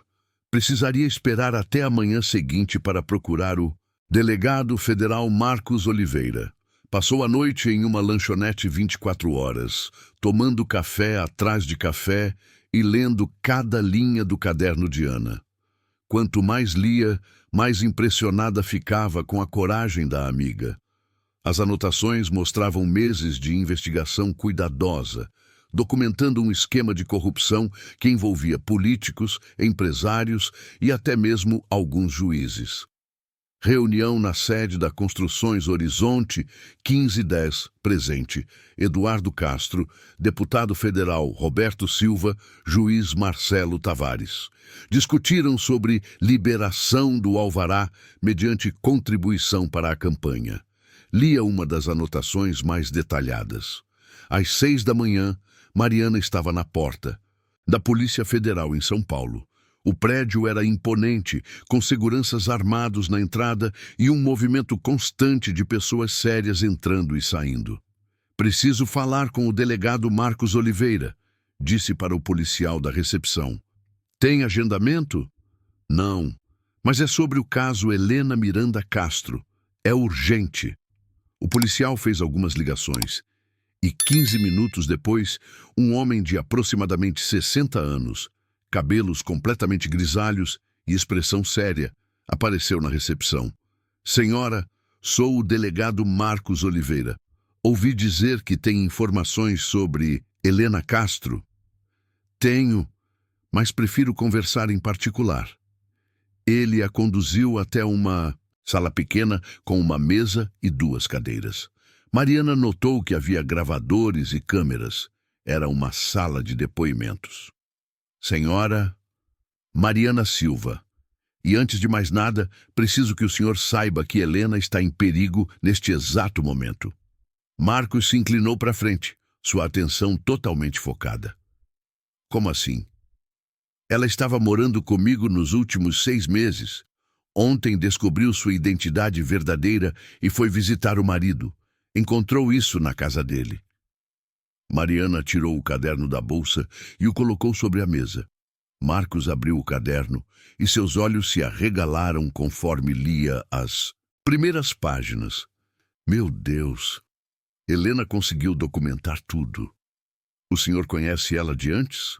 Precisaria esperar até a manhã seguinte para procurar o delegado federal Marcos Oliveira. Passou a noite em uma lanchonete 24 horas, tomando café atrás de café e lendo cada linha do caderno de Ana. Quanto mais lia, mais impressionada ficava com a coragem da amiga. As anotações mostravam meses de investigação cuidadosa, documentando um esquema de corrupção que envolvia políticos, empresários e até mesmo alguns juízes. Reunião na sede da Construções Horizonte, 1510, presente. Eduardo Castro, deputado federal Roberto Silva, juiz Marcelo Tavares. Discutiram sobre liberação do alvará mediante contribuição para a campanha. Lia uma das anotações mais detalhadas. Às 6 da manhã, Mariana estava na porta da Polícia Federal em São Paulo. O prédio era imponente, com seguranças armados na entrada e um movimento constante de pessoas sérias entrando e saindo. "Preciso falar com o delegado Marcos Oliveira", disse para o policial da recepção. "Tem agendamento?" "Não, mas é sobre o caso Helena Miranda Castro. É urgente." O policial fez algumas ligações e 15 minutos depois, um homem de aproximadamente 60 anos, cabelos completamente grisalhos e expressão séria, apareceu na recepção. "Senhora, sou o delegado Marcos Oliveira. Ouvi dizer que tem informações sobre Helena Castro." "Tenho, mas prefiro conversar em particular." Ele a conduziu até uma sala pequena com uma mesa e 2 cadeiras. Mariana notou que havia gravadores e câmeras. Era uma sala de depoimentos. "Senhora Mariana Silva, e antes de mais nada, preciso que o senhor saiba que Helena está em perigo neste exato momento." Marcos se inclinou para frente, sua atenção totalmente focada. "Como assim?" "Ela estava morando comigo nos últimos 6 meses. Ontem descobriu sua identidade verdadeira e foi visitar o marido. Encontrou isso na casa dele." Mariana tirou o caderno da bolsa e o colocou sobre a mesa. Marcos abriu o caderno e seus olhos se arregalaram conforme lia as primeiras páginas. "Meu Deus! Helena conseguiu documentar tudo. O senhor conhece ela de antes?"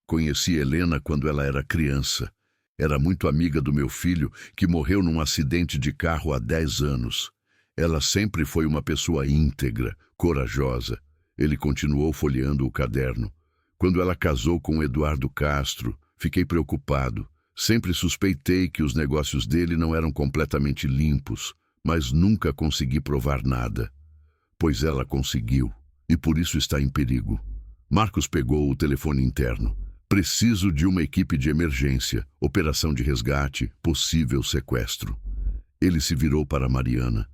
"Conheci Helena quando ela era criança. Era muito amiga do meu filho, que morreu num acidente de carro há 10 anos. Ela sempre foi uma pessoa íntegra, corajosa." Ele continuou folheando o caderno. "Quando ela casou com Eduardo Castro, fiquei preocupado. Sempre suspeitei que os negócios dele não eram completamente limpos, mas nunca consegui provar nada. Pois ela conseguiu, e por isso está em perigo." Marcos pegou o telefone interno. "Preciso de uma equipe de emergência, operação de resgate, possível sequestro." Ele se virou para Mariana.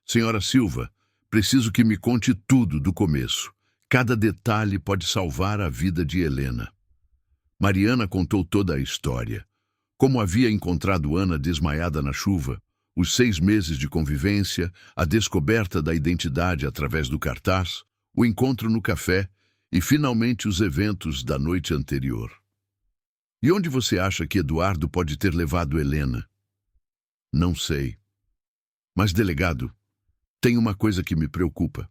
"Senhora Silva, preciso que me conte tudo do começo. Cada detalhe pode salvar a vida de Helena." Mariana contou toda a história. Como havia encontrado Ana desmaiada na chuva, os 6 meses de convivência, a descoberta da identidade através do cartaz, o encontro no café e, finalmente, os eventos da noite anterior. "E onde você acha que Eduardo pode ter levado Helena?" "Não sei. Mas, delegado, tem uma coisa que me preocupa.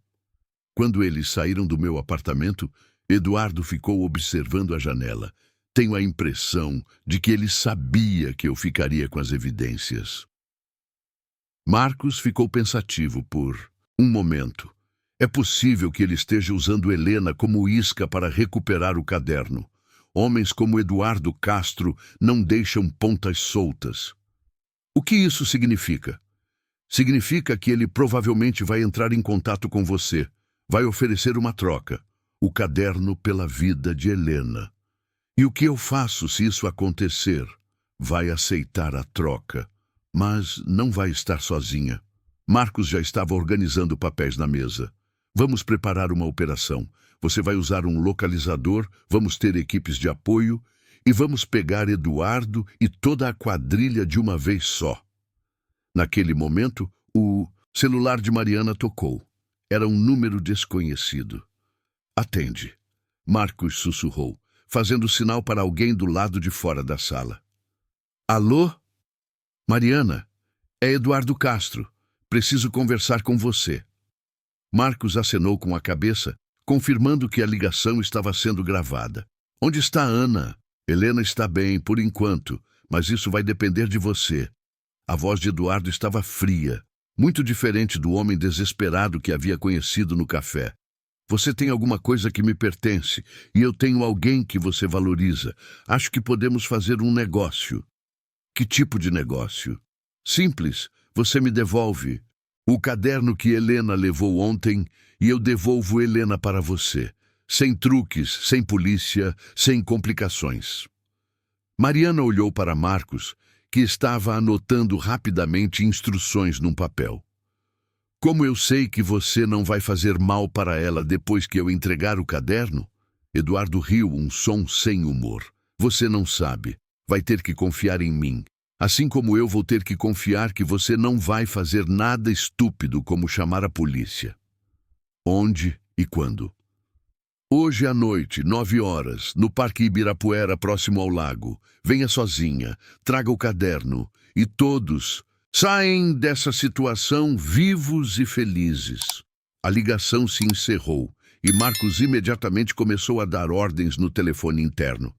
Quando eles saíram do meu apartamento, Eduardo ficou observando a janela. Tenho a impressão de que ele sabia que eu ficaria com as evidências." Marcos ficou pensativo por um momento. É possível que ele esteja usando Helena como isca para recuperar o caderno. Homens como Eduardo Castro não deixam pontas soltas. O que isso significa? Significa que ele provavelmente vai entrar em contato com você, vai oferecer uma troca, o caderno pela vida de Helena. E o que eu faço se isso acontecer? Vai aceitar a troca, mas não vai estar sozinha. Marcos já estava organizando papéis na mesa. "Vamos preparar uma operação. Você vai usar um localizador, vamos ter equipes de apoio e vamos pegar Eduardo e toda a quadrilha de uma vez só." Naquele momento, o celular de Mariana tocou. Era um número desconhecido. "Atende." Marcos sussurrou, fazendo sinal para alguém do lado de fora da sala. "Alô? Mariana, é Eduardo Castro. Preciso conversar com você." Marcos acenou com a cabeça, confirmando que a ligação estava sendo gravada. Onde está Ana? Helena está bem, por enquanto, mas isso vai depender de você. A voz de Eduardo estava fria, muito diferente do homem desesperado que havia conhecido no café. Você tem alguma coisa que me pertence, e eu tenho alguém que você valoriza. Acho que podemos fazer um negócio. Que tipo de negócio? Simples, você me devolve o caderno que Helena levou ontem e eu devolvo Helena para você. Sem truques, sem polícia, sem complicações. Mariana olhou para Marcos, que estava anotando rapidamente instruções num papel. Como eu sei que você não vai fazer mal para ela depois que eu entregar o caderno? Eduardo riu, um som sem humor. Você não sabe. Vai ter que confiar em mim. Assim como eu vou ter que confiar que você não vai fazer nada estúpido como chamar a polícia. Onde e quando? Hoje à noite, 9 horas, no Parque Ibirapuera, próximo ao lago. Venha sozinha, traga o caderno e todos saem dessa situação vivos e felizes. A ligação se encerrou e Marcos imediatamente começou a dar ordens no telefone interno.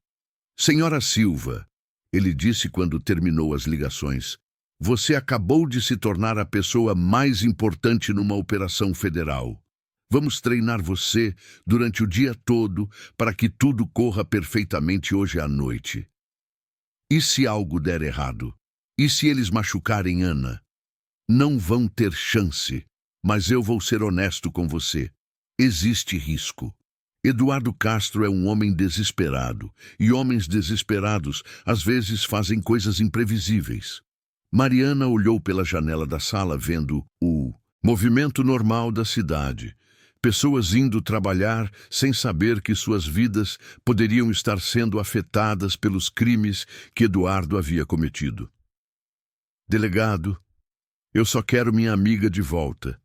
Senhora Silva, ele disse quando terminou as ligações, você acabou de se tornar a pessoa mais importante numa operação federal. Vamos treinar você durante o dia todo para que tudo corra perfeitamente hoje à noite. E se algo der errado? E se eles machucarem Ana? Não vão ter chance, mas eu vou ser honesto com você. Existe risco. Eduardo Castro é um homem desesperado, e homens desesperados às vezes fazem coisas imprevisíveis. Mariana olhou pela janela da sala vendo o movimento normal da cidade. Pessoas indo trabalhar sem saber que suas vidas poderiam estar sendo afetadas pelos crimes que Eduardo havia cometido. Delegado, eu só quero minha amiga de volta.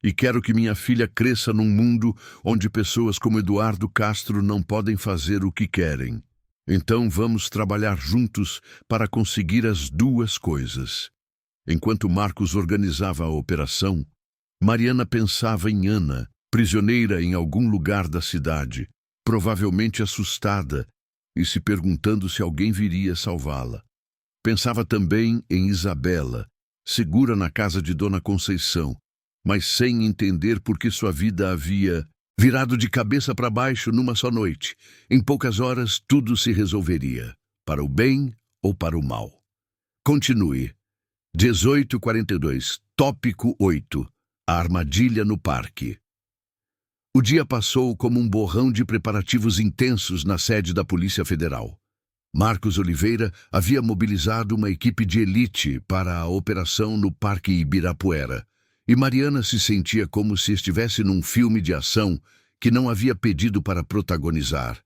E quero que minha filha cresça num mundo onde pessoas como Eduardo Castro não podem fazer o que querem. Então vamos trabalhar juntos para conseguir as duas coisas. Enquanto Marcos organizava a operação, Mariana pensava em Ana, prisioneira em algum lugar da cidade, provavelmente assustada e se perguntando se alguém viria salvá-la. Pensava também em Isabela, segura na casa de Dona Conceição, mas sem entender por que sua vida havia virado de cabeça para baixo numa só noite. Em poucas horas tudo se resolveria, para o bem ou para o mal. Continue. 18:42, tópico 8. A armadilha no parque. O dia passou como um borrão de preparativos intensos na sede da Polícia Federal. Marcos Oliveira havia mobilizado uma equipe de elite para a operação no Parque Ibirapuera, e Mariana se sentia como se estivesse num filme de ação que não havia pedido para protagonizar.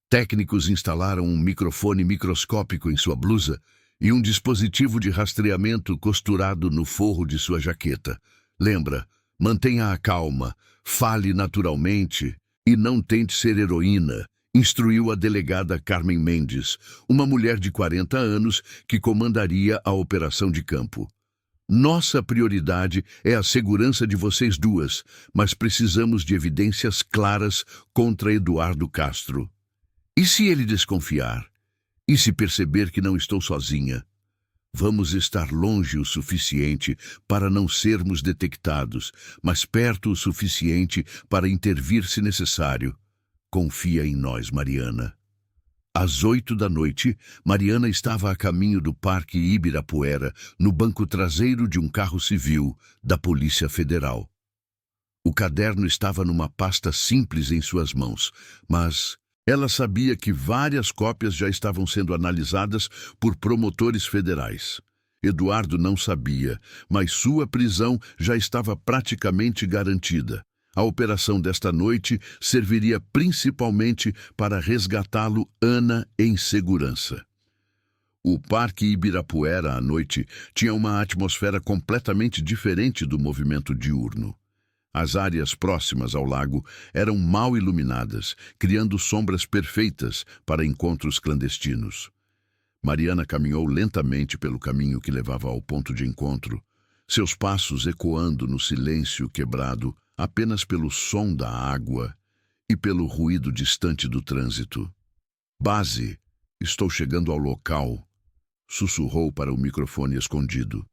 Técnicos instalaram um microfone microscópico em sua blusa e um dispositivo de rastreamento costurado no forro de sua jaqueta. Lembra, mantenha a calma, fale naturalmente e não tente ser heroína, instruiu a delegada Carmen Mendes, uma mulher de 40 anos que comandaria a operação de campo. Nossa prioridade é a segurança de vocês duas, mas precisamos de evidências claras contra Eduardo Castro. E se ele desconfiar? E se perceber que não estou sozinha? Vamos estar longe o suficiente para não sermos detectados, mas perto o suficiente para intervir se necessário. Confia em nós, Mariana. Às 8 da noite, Mariana estava a caminho do Parque Ibirapuera, no banco traseiro de um carro civil da Polícia Federal. O caderno estava numa pasta simples em suas mãos, mas ela sabia que várias cópias já estavam sendo analisadas por promotores federais. Eduardo não sabia, mas sua prisão já estava praticamente garantida. A operação desta noite serviria principalmente para resgatá-lo Ana em segurança. O Parque Ibirapuera à noite tinha uma atmosfera completamente diferente do movimento diurno. As áreas próximas ao lago eram mal iluminadas, criando sombras perfeitas para encontros clandestinos. Mariana caminhou lentamente pelo caminho que levava ao ponto de encontro, seus passos ecoando no silêncio quebrado apenas pelo som da água e pelo ruído distante do trânsito. Base, estou chegando ao local, sussurrou para o microfone escondido.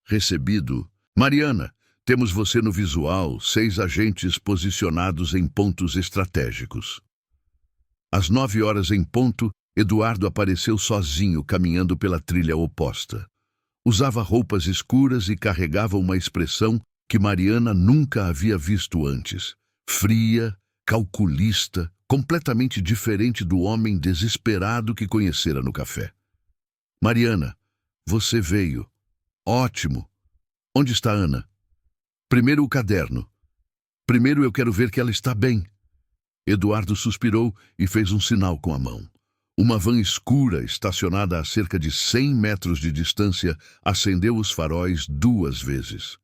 Recebido. Mariana, temos você no visual, 6 agentes posicionados em pontos estratégicos. Às 9 horas em ponto, Eduardo apareceu sozinho caminhando pela trilha oposta. Usava roupas escuras e carregava uma expressão que Mariana nunca havia visto antes. Fria, calculista, completamente diferente do homem desesperado que conhecera no café. Mariana, você veio. Ótimo. Onde está Ana? Primeiro o caderno. Primeiro eu quero ver que ela está bem. Eduardo suspirou e fez um sinal com a mão. Uma van escura, estacionada a cerca de 100 metros de distância, acendeu os faróis 2 vezes.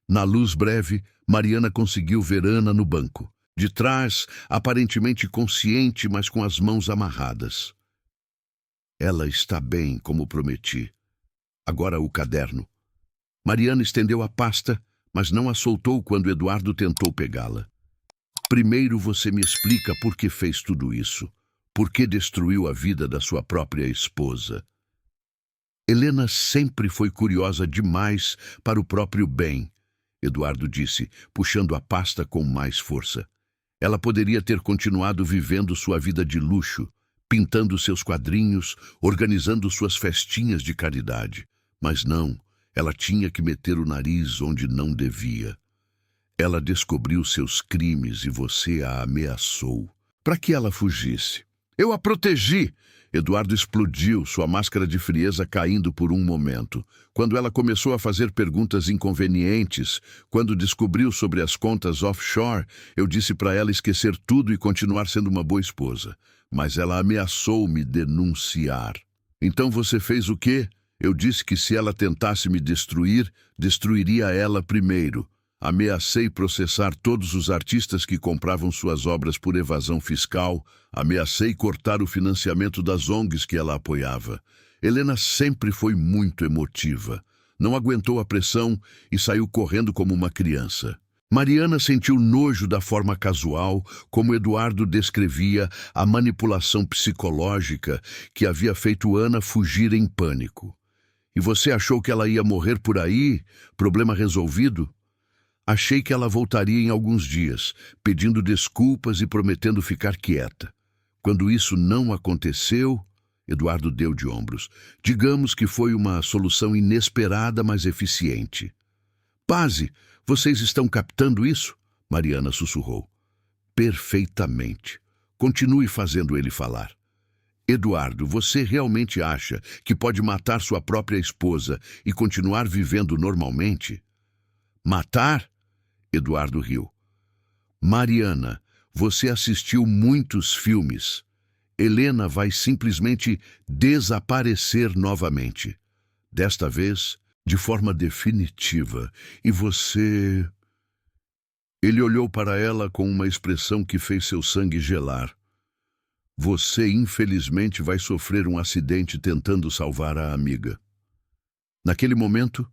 Na luz breve, Mariana conseguiu ver Ana no banco. De trás, aparentemente consciente, mas com as mãos amarradas. Ela está bem, como prometi. Agora o caderno. Mariana estendeu a pasta, mas não a soltou quando Eduardo tentou pegá-la. Primeiro você me explica por que fez tudo isso. Por que destruiu a vida da sua própria esposa? Helena sempre foi curiosa demais para o próprio bem, Eduardo disse, puxando a pasta com mais força. Ela poderia ter continuado vivendo sua vida de luxo, pintando seus quadrinhos, organizando suas festinhas de caridade. Mas não, ela tinha que meter o nariz onde não devia. Ela descobriu seus crimes e você a ameaçou. Para que ela fugisse? Eu a protegi! Eduardo explodiu, sua máscara de frieza caindo por um momento. Quando ela começou a fazer perguntas inconvenientes, quando descobriu sobre as contas offshore, eu disse para ela esquecer tudo e continuar sendo uma boa esposa. Mas ela ameaçou me denunciar. Então você fez o quê? Eu disse que se ela tentasse me destruir, destruiria ela primeiro. Ameacei processar todos os artistas que compravam suas obras por evasão fiscal. Ameacei cortar o financiamento das ONGs que ela apoiava. Helena sempre foi muito emotiva. Não aguentou a pressão e saiu correndo como uma criança. Mariana sentiu nojo da forma casual, como Eduardo descrevia a manipulação psicológica que havia feito Ana fugir em pânico. E você achou que ela ia morrer por aí? Problema resolvido? Achei que ela voltaria em alguns dias, pedindo desculpas e prometendo ficar quieta. Quando isso não aconteceu, Eduardo deu de ombros. Digamos que foi uma solução inesperada, mas eficiente. Base, vocês estão captando isso? Mariana sussurrou. Perfeitamente. Continue fazendo ele falar. Eduardo, você realmente acha que pode matar sua própria esposa e continuar vivendo normalmente? Matar? Eduardo riu. Mariana, você assistiu muitos filmes. Helena vai simplesmente desaparecer novamente. Desta vez, de forma definitiva. E você... Ele olhou para ela com uma expressão que fez seu sangue gelar. Você, infelizmente, vai sofrer um acidente tentando salvar a amiga. Naquele momento,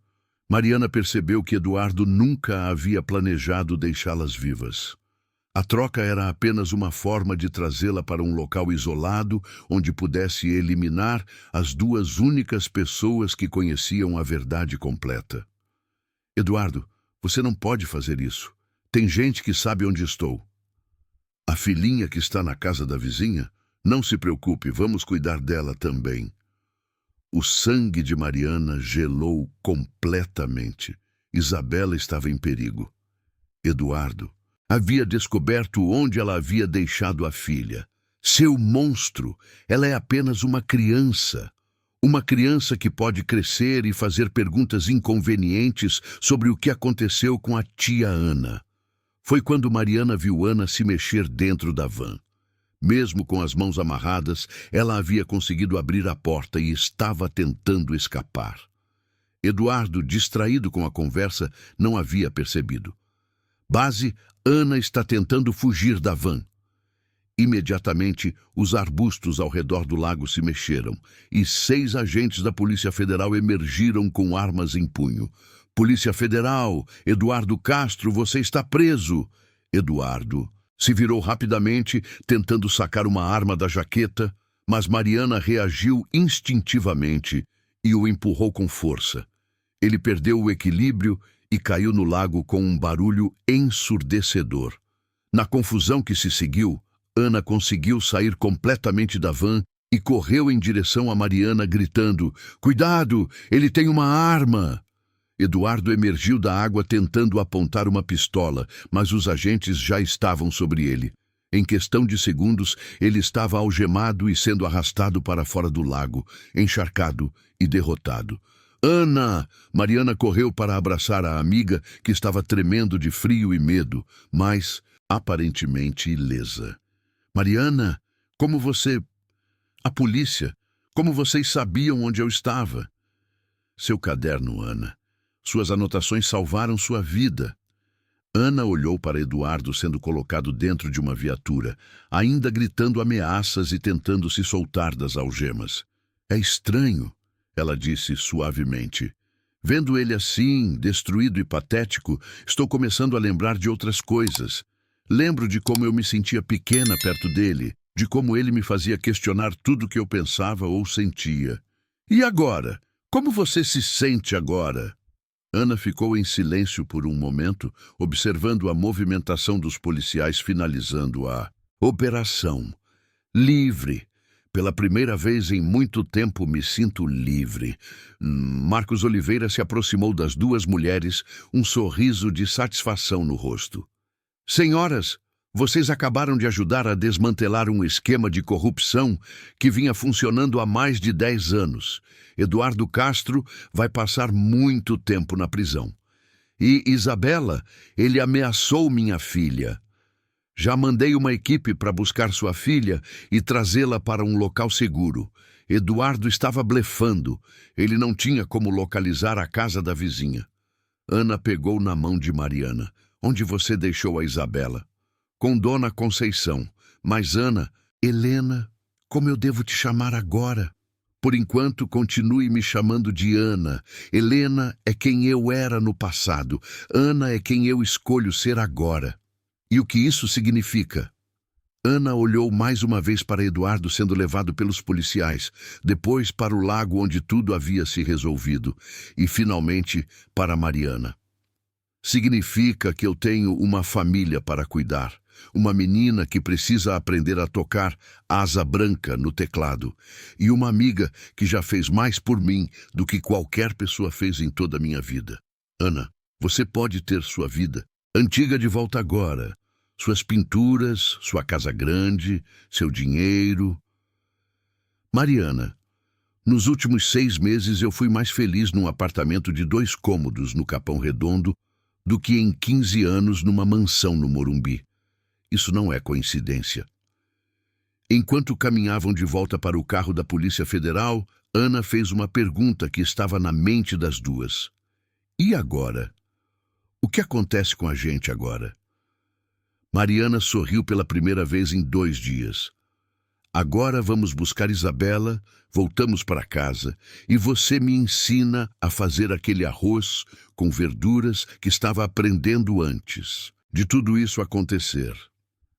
Mariana percebeu que Eduardo nunca havia planejado deixá-las vivas. A troca era apenas uma forma de trazê-la para um local isolado, onde pudesse eliminar as 2 únicas pessoas que conheciam a verdade completa. Eduardo, você não pode fazer isso. Tem gente que sabe onde estou. A filhinha que está na casa da vizinha? Não se preocupe, vamos cuidar dela também. O sangue de Mariana gelou completamente. Isabela estava em perigo. Eduardo havia descoberto onde ela havia deixado a filha. Seu monstro! Ela é apenas uma criança. Uma criança que pode crescer e fazer perguntas inconvenientes sobre o que aconteceu com a tia Ana. Foi quando Mariana viu Ana se mexer dentro da van. Mesmo com as mãos amarradas, ela havia conseguido abrir a porta e estava tentando escapar. Eduardo, distraído com a conversa, não havia percebido. Base, Ana está tentando fugir da van. Imediatamente, os arbustos ao redor do lago se mexeram e 6 agentes da Polícia Federal emergiram com armas em punho. Polícia Federal, Eduardo Castro, você está preso. Eduardo se virou rapidamente, tentando sacar uma arma da jaqueta, mas Mariana reagiu instintivamente e o empurrou com força. Ele perdeu o equilíbrio e caiu no lago com um barulho ensurdecedor. Na confusão que se seguiu, Ana conseguiu sair completamente da van e correu em direção a Mariana, gritando: "Cuidado, ele tem uma arma!" Eduardo emergiu da água tentando apontar uma pistola, mas os agentes já estavam sobre ele. Em questão de segundos, ele estava algemado e sendo arrastado para fora do lago, encharcado e derrotado. "Ana!" Mariana correu para abraçar a amiga, que estava tremendo de frio e medo, mas aparentemente ilesa. "Mariana, como você... A polícia, como vocês sabiam onde eu estava?" "Seu caderno, Ana. Suas anotações salvaram sua vida." Ana olhou para Eduardo sendo colocado dentro de uma viatura, ainda gritando ameaças e tentando se soltar das algemas. "É estranho," ela disse suavemente. "Vendo ele assim, destruído e patético, estou começando a lembrar de outras coisas. Lembro de como eu me sentia pequena perto dele, de como ele me fazia questionar tudo o que eu pensava ou sentia. E agora? Como você se sente agora?" Ana ficou em silêncio por um momento, observando a movimentação dos policiais finalizando a operação. "Livre. Pela primeira vez em muito tempo me sinto livre." Marcos Oliveira se aproximou das duas mulheres, um sorriso de satisfação no rosto. "Senhoras, vocês acabaram de ajudar a desmantelar um esquema de corrupção que vinha funcionando há mais de 10 anos. Eduardo Castro vai passar muito tempo na prisão. E Isabela, ele ameaçou minha filha. Já mandei uma equipe para buscar sua filha e trazê-la para um local seguro. Eduardo estava blefando. Ele não tinha como localizar a casa da vizinha." Ana pegou na mão de Mariana. "Onde você deixou a Isabela?" "Com Dona Conceição. Mas Ana..." "Helena, como eu devo te chamar agora?" "Por enquanto, continue me chamando de Ana. Helena é quem eu era no passado. Ana é quem eu escolho ser agora." "E o que isso significa?" Ana olhou mais uma vez para Eduardo sendo levado pelos policiais, depois para o lago onde tudo havia se resolvido, e finalmente para Mariana. "Significa que eu tenho uma família para cuidar. Uma menina que precisa aprender a tocar Asa Branca no teclado. E uma amiga que já fez mais por mim do que qualquer pessoa fez em toda a minha vida. Ana, você pode ter sua vida antiga de volta agora. Suas pinturas, sua casa grande, seu dinheiro." "Mariana, nos últimos 6 meses eu fui mais feliz num apartamento de 2 cômodos no Capão Redondo do que em 15 anos numa mansão no Morumbi. Isso não é coincidência." Enquanto caminhavam de volta para o carro da Polícia Federal, Ana fez uma pergunta que estava na mente das duas. "E agora? O que acontece com a gente agora?" Mariana sorriu pela primeira vez em 2 dias. "Agora vamos buscar Isabela, voltamos para casa e você me ensina a fazer aquele arroz com verduras que estava aprendendo antes de tudo isso acontecer.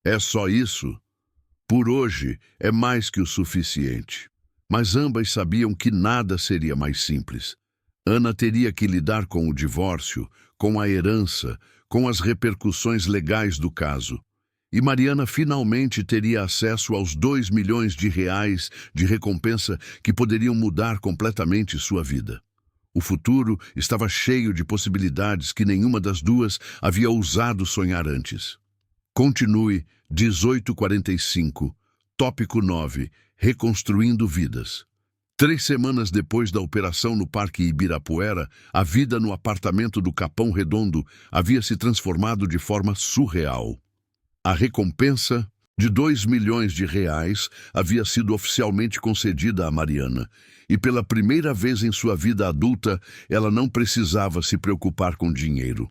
É só isso? Por hoje é mais que o suficiente." Mas ambas sabiam que nada seria mais simples. Ana teria que lidar com o divórcio, com a herança, com as repercussões legais do caso. E Mariana finalmente teria acesso aos 2 milhões de reais de recompensa que poderiam mudar completamente sua vida. O futuro estava cheio de possibilidades que nenhuma das duas havia ousado sonhar antes. Continue 18:45, tópico 9, Reconstruindo Vidas. 3 semanas depois da operação no Parque Ibirapuera, a vida no apartamento do Capão Redondo havia se transformado de forma surreal. A recompensa de 2 milhões de reais havia sido oficialmente concedida a Mariana, e pela primeira vez em sua vida adulta, ela não precisava se preocupar com dinheiro.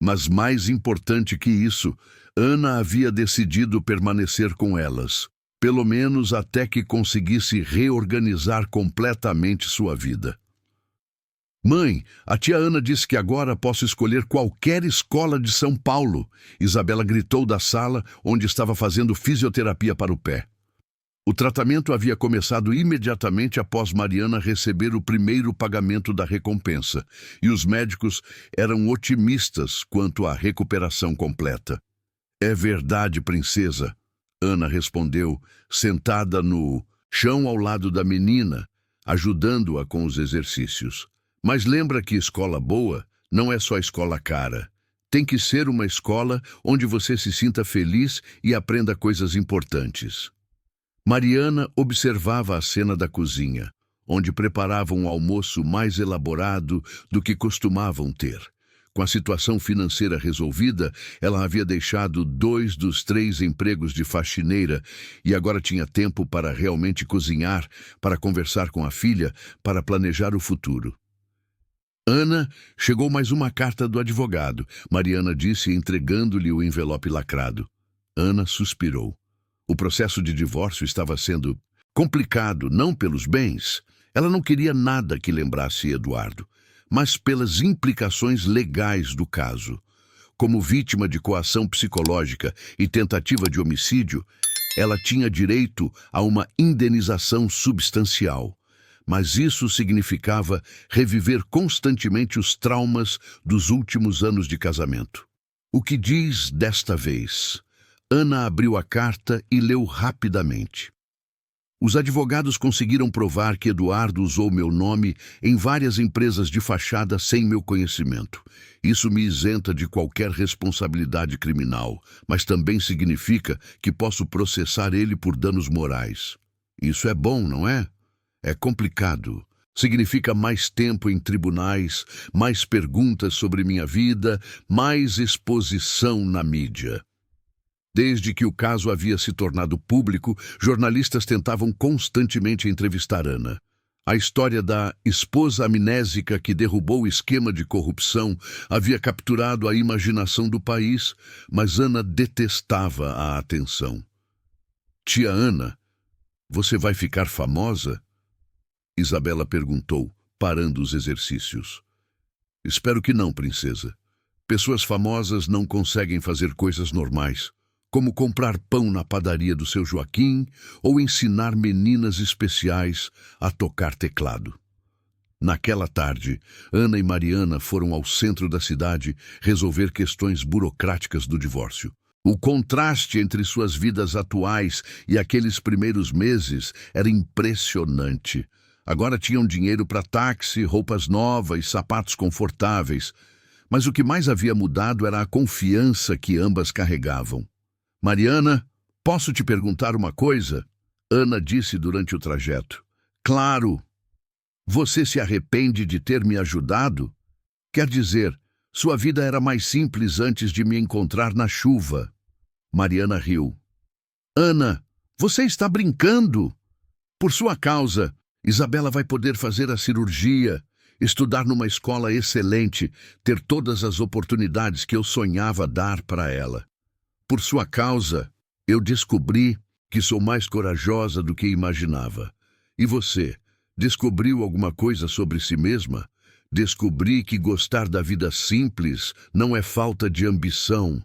Mas mais importante que isso, Ana havia decidido permanecer com elas, pelo menos até que conseguisse reorganizar completamente sua vida. "Mãe, a tia Ana disse que agora posso escolher qualquer escola de São Paulo", Isabela gritou da sala onde estava fazendo fisioterapia para o pé. O tratamento havia começado imediatamente após Mariana receber o primeiro pagamento da recompensa, e os médicos eram otimistas quanto à recuperação completa. "É verdade, princesa", Ana respondeu, sentada no chão ao lado da menina, ajudando-a com os exercícios. "Mas lembra que escola boa não é só escola cara. Tem que ser uma escola onde você se sinta feliz e aprenda coisas importantes." Mariana observava a cena da cozinha, onde preparavam um almoço mais elaborado do que costumavam ter. Com a situação financeira resolvida, ela havia deixado 2 dos 3 empregos de faxineira e agora tinha tempo para realmente cozinhar, para conversar com a filha, para planejar o futuro. "Ana, chegou mais uma carta do advogado", Mariana disse, entregando-lhe o envelope lacrado. Ana suspirou. O processo de divórcio estava sendo complicado, não pelos bens. Ela não queria nada que lembrasse Eduardo, mas pelas implicações legais do caso. Como vítima de coação psicológica e tentativa de homicídio, ela tinha direito a uma indenização substancial. Mas isso significava reviver constantemente os traumas dos últimos anos de casamento. "O que diz desta vez?" Ana abriu a carta e leu rapidamente. "Os advogados conseguiram provar que Eduardo usou meu nome em várias empresas de fachada sem meu conhecimento. Isso me isenta de qualquer responsabilidade criminal, mas também significa que posso processar ele por danos morais. Isso é bom, não é? É complicado. Significa mais tempo em tribunais, mais perguntas sobre minha vida, mais exposição na mídia." Desde que o caso havia se tornado público, jornalistas tentavam constantemente entrevistar Ana. A história da esposa amnésica que derrubou o esquema de corrupção havia capturado a imaginação do país, mas Ana detestava a atenção. "Tia Ana, você vai ficar famosa?" Isabela perguntou, parando os exercícios. "Espero que não, princesa. Pessoas famosas não conseguem fazer coisas normais, como comprar pão na padaria do seu Joaquim ou ensinar meninas especiais a tocar teclado." Naquela tarde, Ana e Mariana foram ao centro da cidade resolver questões burocráticas do divórcio. O contraste entre suas vidas atuais e aqueles primeiros meses era impressionante. Agora tinham dinheiro para táxi, roupas novas, sapatos confortáveis. Mas o que mais havia mudado era a confiança que ambas carregavam. "Mariana, posso te perguntar uma coisa?" Ana disse durante o trajeto. "Claro. Você se arrepende de ter me ajudado? Quer dizer, sua vida era mais simples antes de me encontrar na chuva." Mariana riu. "Ana, você está brincando? Por sua causa, Isabela vai poder fazer a cirurgia, estudar numa escola excelente, ter todas as oportunidades que eu sonhava dar para ela. Por sua causa, eu descobri que sou mais corajosa do que imaginava. E você, descobriu alguma coisa sobre si mesma? Descobri que gostar da vida simples não é falta de ambição.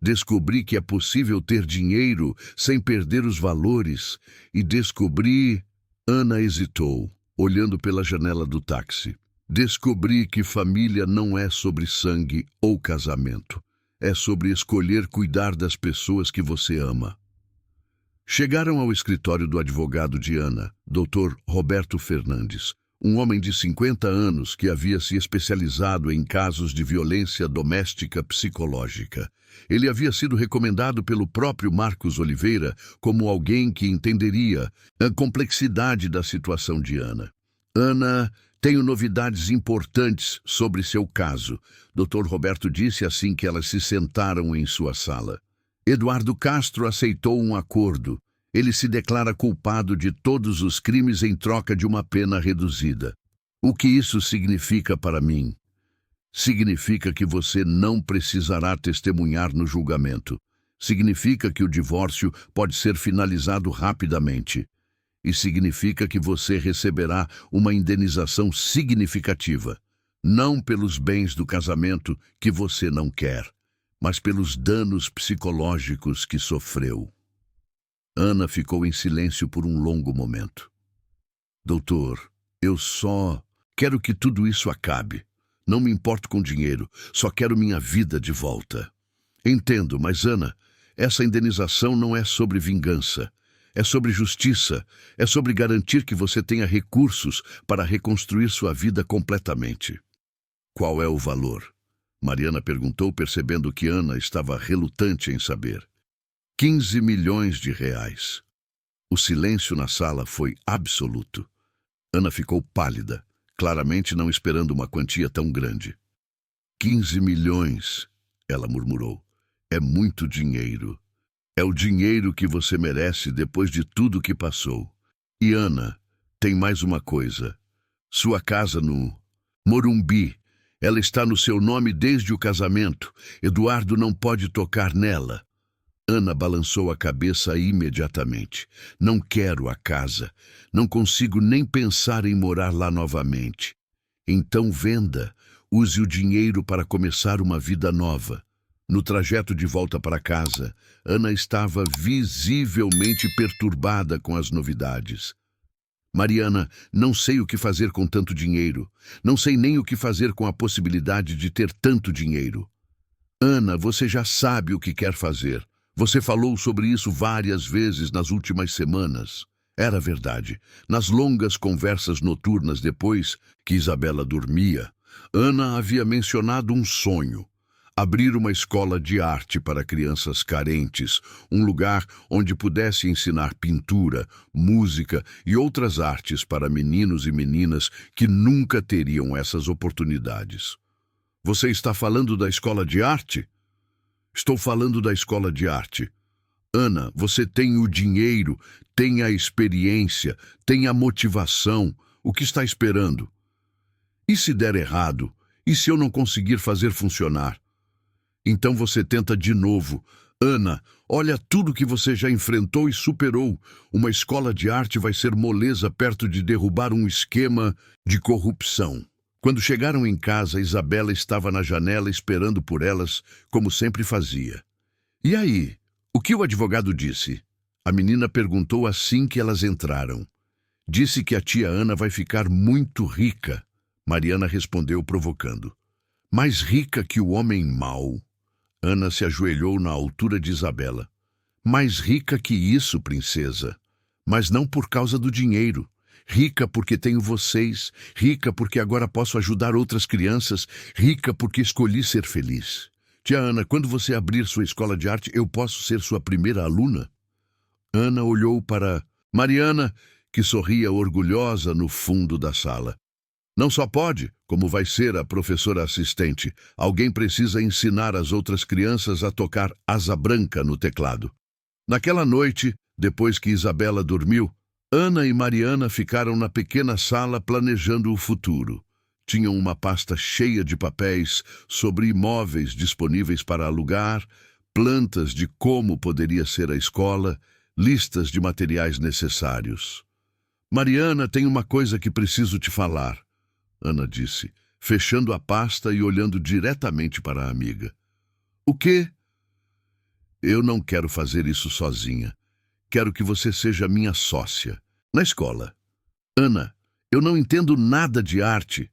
Descobri que é possível ter dinheiro sem perder os valores. E descobri..." Ana hesitou, olhando pela janela do táxi. "Descobri que família não é sobre sangue ou casamento. É sobre escolher cuidar das pessoas que você ama." Chegaram ao escritório do advogado de Ana, Dr. Roberto Fernandes, um homem de 50 anos que havia se especializado em casos de violência doméstica psicológica. Ele havia sido recomendado pelo próprio Marcos Oliveira como alguém que entenderia a complexidade da situação de Ana. "Ana, tenho novidades importantes sobre seu caso", Dr. Roberto disse assim que elas se sentaram em sua sala. "Eduardo Castro aceitou um acordo. Ele se declara culpado de todos os crimes em troca de uma pena reduzida. O que isso significa para mim? Significa que você não precisará testemunhar no julgamento. Significa que o divórcio pode ser finalizado rapidamente. E significa que você receberá uma indenização significativa, não pelos bens do casamento que você não quer, mas pelos danos psicológicos que sofreu." Ana ficou em silêncio por um longo momento. Doutor, eu só quero que tudo isso acabe. Não me importo com dinheiro, só quero minha vida de volta. Entendo, mas Ana, essa indenização não é sobre vingança. É sobre justiça, é sobre garantir que você tenha recursos para reconstruir sua vida completamente. Qual é o valor? Mariana perguntou, percebendo que Ana estava relutante em saber. 15 milhões de reais. O silêncio na sala foi absoluto. Ana ficou pálida, claramente não esperando uma quantia tão grande. 15 milhões, ela murmurou. É muito dinheiro. É o dinheiro que você merece depois de tudo que passou. E Ana, tem mais uma coisa. Sua casa no Morumbi, ela está no seu nome desde o casamento. Eduardo não pode tocar nela. Ana balançou a cabeça imediatamente. Não quero a casa. Não consigo nem pensar em morar lá novamente. Então venda. Use o dinheiro para começar uma vida nova. No trajeto de volta para casa, Ana estava visivelmente perturbada com as novidades. Mariana, não sei o que fazer com tanto dinheiro. Não sei nem o que fazer com a possibilidade de ter tanto dinheiro. Ana, você já sabe o que quer fazer. Você falou sobre isso várias vezes nas últimas semanas. Era verdade. Nas longas conversas noturnas depois que Isabela dormia, Ana havia mencionado um sonho. Abrir uma escola de arte para crianças carentes, um lugar onde pudesse ensinar pintura, música e outras artes para meninos e meninas que nunca teriam essas oportunidades. Você está falando da escola de arte? Estou falando da escola de arte. Ana, você tem o dinheiro, tem a experiência, tem a motivação. O que está esperando? E se der errado? E se eu não conseguir fazer funcionar? Então você tenta de novo. Ana, olha tudo que você já enfrentou e superou. Uma escola de arte vai ser moleza perto de derrubar um esquema de corrupção. Quando chegaram em casa, Isabela estava na janela esperando por elas, como sempre fazia. E aí, o que o advogado disse? A menina perguntou assim que elas entraram. Disse que a tia Ana vai ficar muito rica. Mariana respondeu provocando. Mais rica que o homem mau. Ana se ajoelhou na altura de Isabela. Mais rica que isso, princesa. Mas não por causa do dinheiro. Rica porque tenho vocês. Rica porque agora posso ajudar outras crianças. Rica porque escolhi ser feliz. Tia Ana, quando você abrir sua escola de arte, eu posso ser sua primeira aluna? Ana olhou para Mariana, que sorria orgulhosa no fundo da sala. Não só pode, como vai ser a professora assistente. Alguém precisa ensinar as outras crianças a tocar Asa Branca no teclado. Naquela noite, depois que Isabela dormiu, Ana e Mariana ficaram na pequena sala planejando o futuro. Tinham uma pasta cheia de papéis sobre imóveis disponíveis para alugar, plantas de como poderia ser a escola, listas de materiais necessários. Mariana, tem uma coisa que preciso te falar. Ana disse, fechando a pasta e olhando diretamente para a amiga. O quê? Eu não quero fazer isso sozinha. Quero que você seja minha sócia. Na escola. Ana, eu não entendo nada de arte,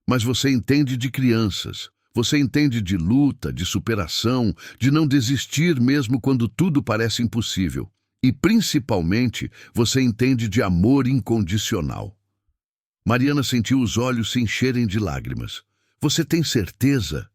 mas você entende de crianças. Você entende de luta, de superação, de não desistir mesmo quando tudo parece impossível. E, principalmente, você entende de amor incondicional. Mariana sentiu os olhos se encherem de lágrimas. Você tem certeza?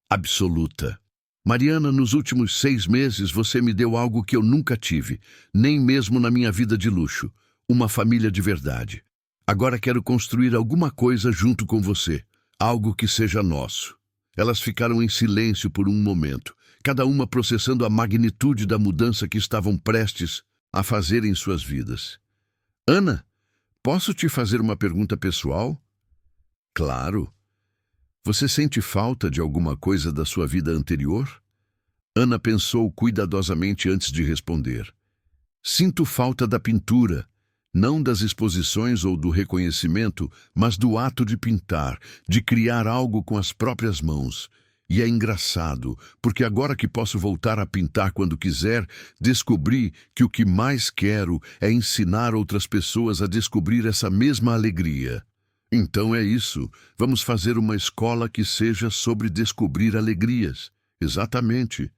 Absoluta. Mariana, nos últimos 6 meses você me deu algo que eu nunca tive, nem mesmo na minha vida de luxo. Uma família de verdade. Agora quero construir alguma coisa junto com você. Algo que seja nosso. Elas ficaram em silêncio por um momento, cada uma processando a magnitude da mudança que estavam prestes a fazer em suas vidas. Ana, posso te fazer uma pergunta pessoal? Claro. Você sente falta de alguma coisa da sua vida anterior? Ana pensou cuidadosamente antes de responder. Sinto falta da pintura, não das exposições ou do reconhecimento, mas do ato de pintar, de criar algo com as próprias mãos. E é engraçado, porque agora que posso voltar a pintar quando quiser, descobri que o que mais quero é ensinar outras pessoas a descobrir essa mesma alegria. Então é isso, vamos fazer uma escola que seja sobre descobrir alegrias. Exatamente.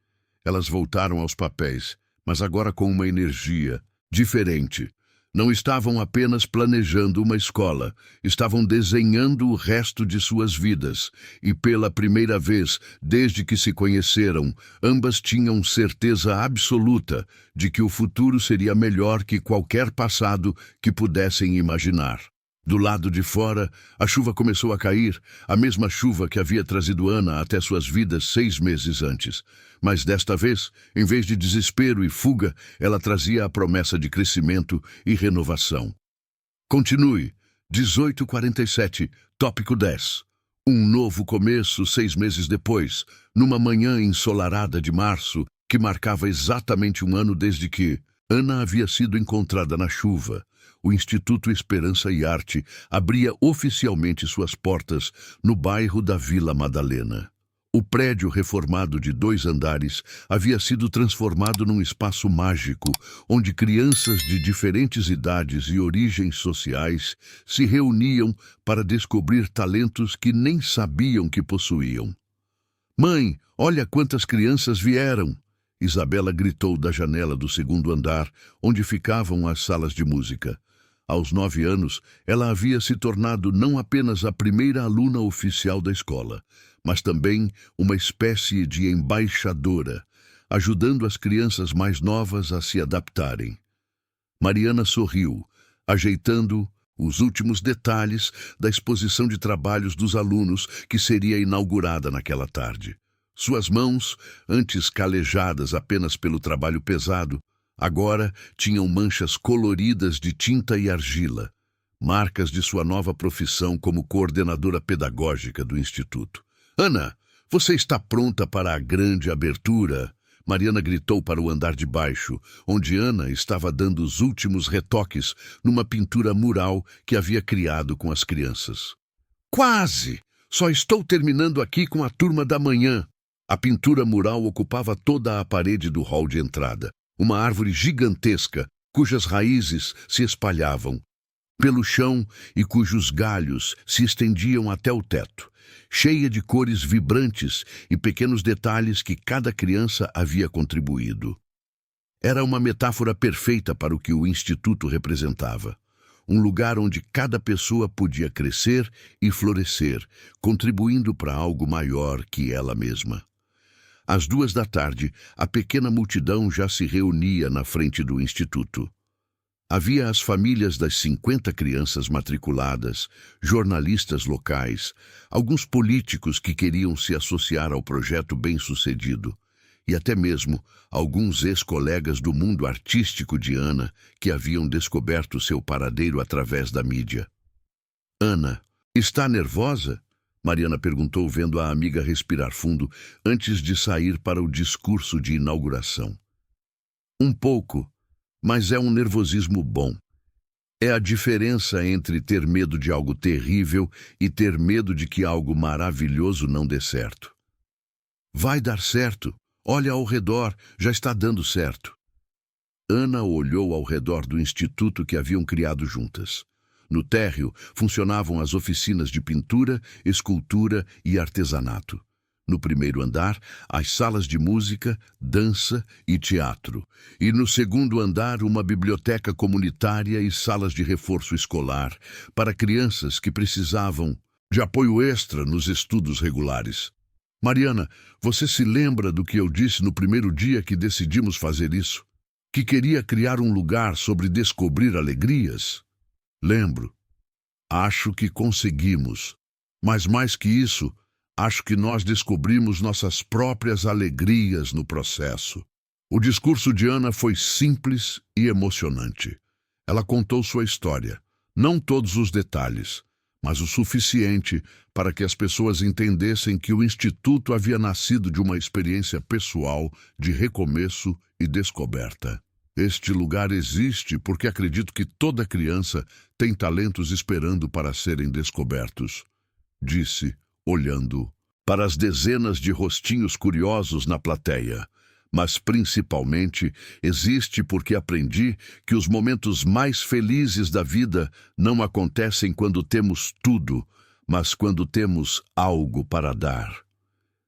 Elas voltaram aos papéis, mas agora com uma energia diferente. Não estavam apenas planejando uma escola, estavam desenhando o resto de suas vidas. E pela primeira vez, desde que se conheceram, ambas tinham certeza absoluta de que o futuro seria melhor que qualquer passado que pudessem imaginar. Do lado de fora, a chuva começou a cair, a mesma chuva que havia trazido Ana até suas vidas 6 meses antes. Mas desta vez, em vez de desespero e fuga, ela trazia a promessa de crescimento e renovação. Continue. 18:47, tópico 10. Um novo começo 6 meses depois, numa manhã ensolarada de março, que marcava exatamente um ano desde que Ana havia sido encontrada na chuva. O Instituto Esperança e Arte abria oficialmente suas portas no bairro da Vila Madalena. O prédio reformado de 2 andares havia sido transformado num espaço mágico, onde crianças de diferentes idades e origens sociais se reuniam para descobrir talentos que nem sabiam que possuíam. "Mãe, olha quantas crianças vieram!" Isabela gritou da janela do 2º andar, onde ficavam as salas de música. Aos 9 anos, ela havia se tornado não apenas a primeira aluna oficial da escola, mas também uma espécie de embaixadora, ajudando as crianças mais novas a se adaptarem. Mariana sorriu, ajeitando os últimos detalhes da exposição de trabalhos dos alunos que seria inaugurada naquela tarde. Suas mãos, antes calejadas apenas pelo trabalho pesado, agora tinham manchas coloridas de tinta e argila, marcas de sua nova profissão como coordenadora pedagógica do Instituto. "Ana, você está pronta para a grande abertura?" Mariana gritou para o andar de baixo, onde Ana estava dando os últimos retoques numa pintura mural que havia criado com as crianças. "Quase! Só estou terminando aqui com a turma da manhã." A pintura mural ocupava toda a parede do hall de entrada. Uma árvore gigantesca, cujas raízes se espalhavam pelo chão e cujos galhos se estendiam até o teto, cheia de cores vibrantes e pequenos detalhes que cada criança havia contribuído. Era uma metáfora perfeita para o que o Instituto representava. Um lugar onde cada pessoa podia crescer e florescer, contribuindo para algo maior que ela mesma. Às 2 da tarde, a pequena multidão já se reunia na frente do Instituto. Havia as famílias das 50 crianças matriculadas, jornalistas locais, alguns políticos que queriam se associar ao projeto bem-sucedido, e até mesmo alguns ex-colegas do mundo artístico de Ana que haviam descoberto seu paradeiro através da mídia. "Ana, está nervosa?" Mariana perguntou, vendo a amiga respirar fundo antes de sair para o discurso de inauguração. "Um pouco, mas é um nervosismo bom. É a diferença entre ter medo de algo terrível e ter medo de que algo maravilhoso não dê certo. Vai dar certo. Olha ao redor, já está dando certo." Ana olhou ao redor do instituto que haviam criado juntas. No térreo funcionavam as oficinas de pintura, escultura e artesanato. No 1º andar, as salas de música, dança e teatro. E no 2º andar, uma biblioteca comunitária e salas de reforço escolar para crianças que precisavam de apoio extra nos estudos regulares. "Mariana, você se lembra do que eu disse no primeiro dia que decidimos fazer isso? Que queria criar um lugar sobre descobrir alegrias?" "Lembro. Acho que conseguimos. Mas mais que isso, acho que nós descobrimos nossas próprias alegrias no processo." O discurso de Ana foi simples e emocionante. Ela contou sua história, não todos os detalhes, mas o suficiente para que as pessoas entendessem que o Instituto havia nascido de uma experiência pessoal de recomeço e descoberta. "Este lugar existe porque acredito que toda criança tem talentos esperando para serem descobertos", disse, olhando para as dezenas de rostinhos curiosos na plateia. Mas, principalmente, existe porque aprendi que os momentos mais felizes da vida não acontecem quando temos tudo, mas quando temos algo para dar.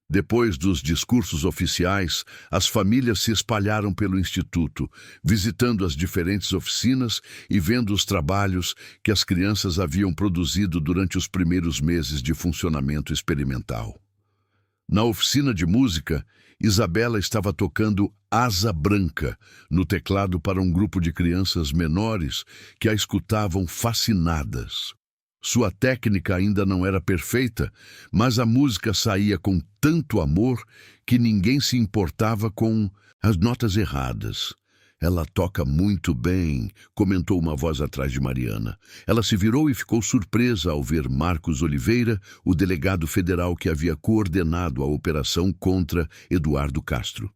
Depois dos discursos oficiais, as famílias se espalharam pelo Instituto, visitando as diferentes oficinas e vendo os trabalhos que as crianças haviam produzido durante os primeiros meses de funcionamento experimental. Na oficina de música, Isabela estava tocando Asa Branca no teclado para um grupo de crianças menores que a escutavam fascinadas. Sua técnica ainda não era perfeita, mas a música saía com tanto amor que ninguém se importava com as notas erradas. Ela toca muito bem, comentou uma voz atrás de Mariana. Ela se virou e ficou surpresa ao ver Marcos Oliveira, o delegado federal que havia coordenado a operação contra Eduardo Castro.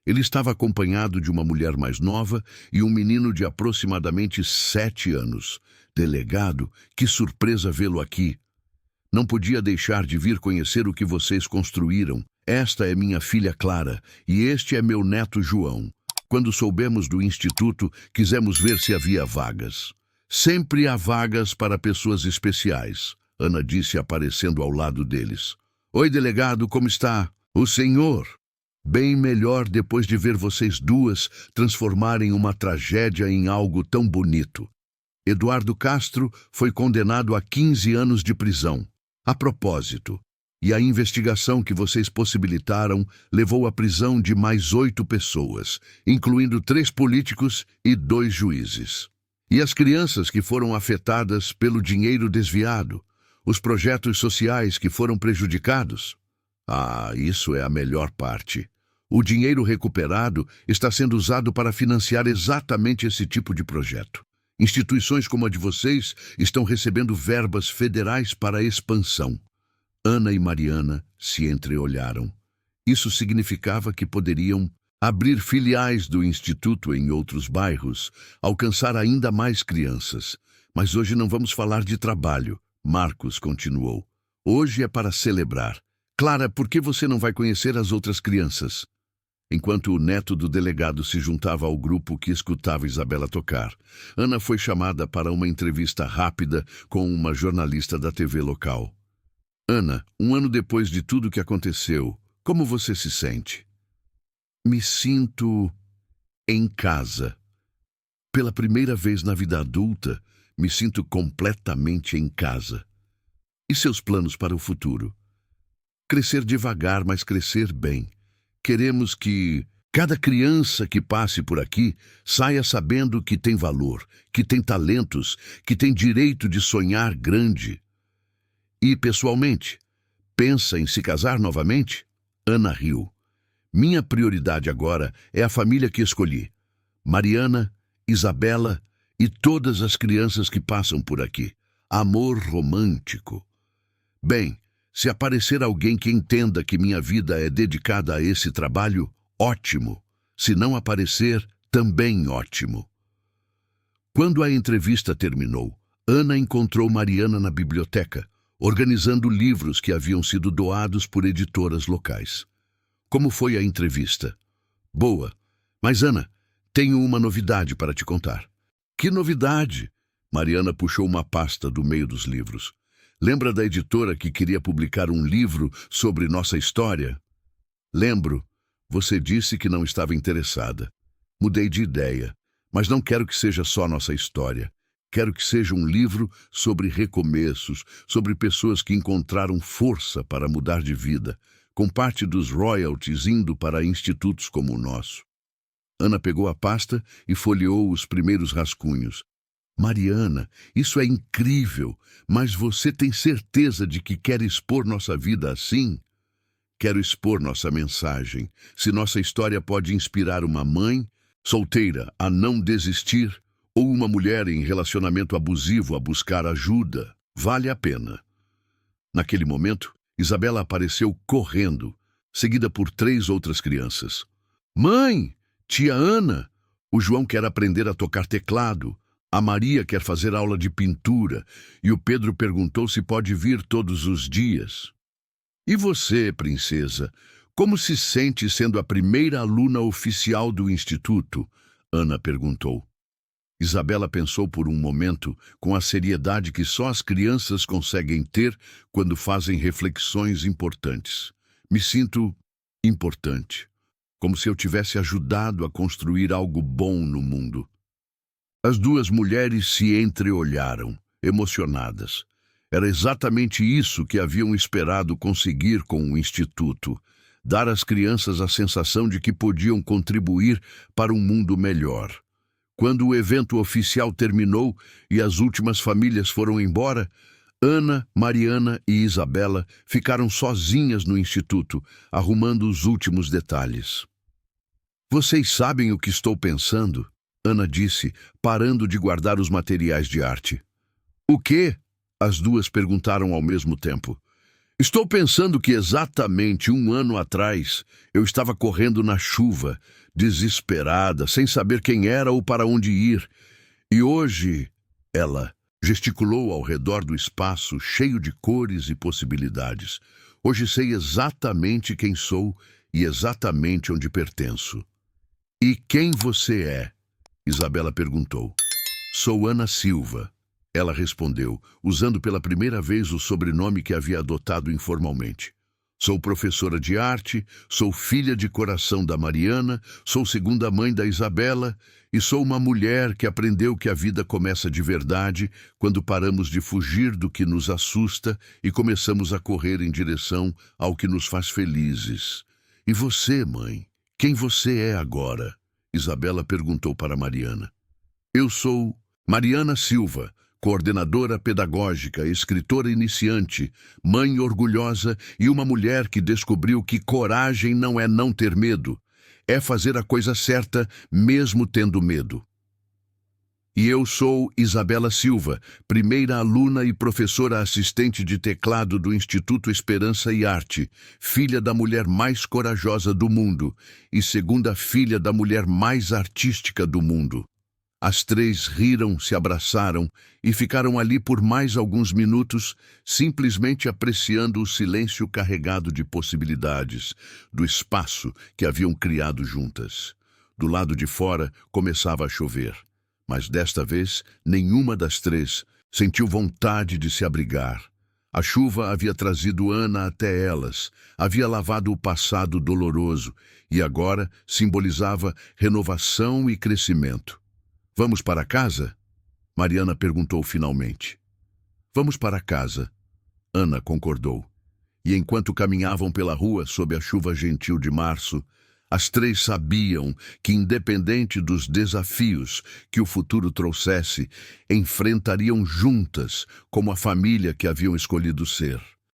Ele estava acompanhado de uma mulher mais nova e um menino de aproximadamente 7 anos. Delegado, que surpresa vê-lo aqui. Não podia deixar de vir conhecer o que vocês construíram. Esta é minha filha Clara e este é meu neto João. Quando soubemos do Instituto, quisemos ver se havia vagas. Sempre há vagas para pessoas especiais, Ana disse aparecendo ao lado deles. Oi, delegado, como está? O senhor? Bem melhor depois de ver vocês duas transformarem uma tragédia em algo tão bonito. Eduardo Castro foi condenado a 15 anos de prisão. A propósito, e a investigação que vocês possibilitaram levou à prisão de mais 8 pessoas, incluindo 3 políticos e 2 juízes. E as crianças que foram afetadas pelo dinheiro desviado, os projetos sociais que foram prejudicados. Ah, isso é a melhor parte. O dinheiro recuperado está sendo usado para financiar exatamente esse tipo de projeto. Instituições como a de vocês estão recebendo verbas federais para a expansão. Ana e Mariana se entreolharam. Isso significava que poderiam abrir filiais do Instituto em outros bairros, alcançar ainda mais crianças. Mas hoje não vamos falar de trabalho, Marcos continuou. Hoje é para celebrar. Clara, por que você não vai conhecer as outras crianças? Enquanto o neto do delegado se juntava ao grupo que escutava Isabela tocar, Ana foi chamada para uma entrevista rápida com uma jornalista da TV local. Ana, um ano depois de tudo que aconteceu, como você se sente? Me sinto em casa. Pela primeira vez na vida adulta, me sinto completamente em casa. E seus planos para o futuro? Crescer devagar, mas crescer bem. Queremos que cada criança que passe por aqui saia sabendo que tem valor, que tem talentos, que tem direito de sonhar grande. E, pessoalmente, pensa em se casar novamente? Ana riu. Minha prioridade agora é a família que escolhi. Mariana, Isabela e todas as crianças que passam por aqui. Amor romântico. Bem, se aparecer alguém que entenda que minha vida é dedicada a esse trabalho, ótimo. Se não aparecer, também ótimo. Quando a entrevista terminou, Ana encontrou Mariana na biblioteca, organizando livros que haviam sido doados por editoras locais. Como foi a entrevista? Boa. Mas, Ana, tenho uma novidade para te contar. Que novidade? Mariana puxou uma pasta do meio dos livros. Lembra da editora que queria publicar um livro sobre nossa história? Lembro. Você disse que não estava interessada. Mudei de ideia, mas não quero que seja só nossa história. Quero que seja um livro sobre recomeços, sobre pessoas que encontraram força para mudar de vida, com parte dos royalties indo para institutos como o nosso. Ana pegou a pasta e folheou os primeiros rascunhos. Mariana, isso é incrível, mas você tem certeza de que quer expor nossa vida assim? Quero expor nossa mensagem. Se nossa história pode inspirar uma mãe solteira a não desistir, ou uma mulher em relacionamento abusivo a buscar ajuda, vale a pena. Naquele momento, Isabela apareceu correndo, seguida por 3 outras crianças. Mãe! Tia Ana! O João quer aprender a tocar teclado. A Maria quer fazer aula de pintura e o Pedro perguntou se pode vir todos os dias. E você, princesa, como se sente sendo a primeira aluna oficial do instituto? Ana perguntou. Isabela pensou por um momento, com a seriedade que só as crianças conseguem ter quando fazem reflexões importantes. Me sinto importante, como se eu tivesse ajudado a construir algo bom no mundo. As duas mulheres se entreolharam, emocionadas. Era exatamente isso que haviam esperado conseguir com o instituto: dar às crianças a sensação de que podiam contribuir para um mundo melhor. Quando o evento oficial terminou e as últimas famílias foram embora, Ana, Mariana e Isabela ficaram sozinhas no instituto, arrumando os últimos detalhes. Vocês sabem o que estou pensando? Ana disse, parando de guardar os materiais de arte. O quê? As duas perguntaram ao mesmo tempo. Estou pensando que exatamente um ano atrás eu estava correndo na chuva, desesperada, sem saber quem era ou para onde ir. E hoje, ela gesticulou ao redor do espaço, cheio de cores e possibilidades. Hoje sei exatamente quem sou e exatamente onde pertenço. E quem você é? Isabela perguntou. Sou Ana Silva. Ela respondeu, usando pela primeira vez o sobrenome que havia adotado informalmente. Sou professora de arte, sou filha de coração da Mariana, sou segunda mãe da Isabela e sou uma mulher que aprendeu que a vida começa de verdade quando paramos de fugir do que nos assusta e começamos a correr em direção ao que nos faz felizes. E você, mãe? Quem você é agora? Isabela perguntou para Mariana. Eu sou Mariana Silva, coordenadora pedagógica, escritora iniciante, mãe orgulhosa e uma mulher que descobriu que coragem não é não ter medo, é fazer a coisa certa mesmo tendo medo. E eu sou Isabela Silva, primeira aluna e professora assistente de teclado do Instituto Esperança e Arte, filha da mulher mais corajosa do mundo e segunda filha da mulher mais artística do mundo. As três riram, se abraçaram e ficaram ali por mais alguns minutos, simplesmente apreciando o silêncio carregado de possibilidades, do espaço que haviam criado juntas. Do lado de fora começava a chover, mas desta vez nenhuma das três sentiu vontade de se abrigar. A chuva havia trazido Ana até elas, havia lavado o passado doloroso e agora simbolizava renovação e crescimento. Vamos para casa? Mariana perguntou finalmente. Vamos para casa. Ana concordou. E enquanto caminhavam pela rua sob a chuva gentil de março, as três sabiam que, independente dos desafios que o futuro trouxesse, enfrentariam juntas como a família que haviam escolhido ser.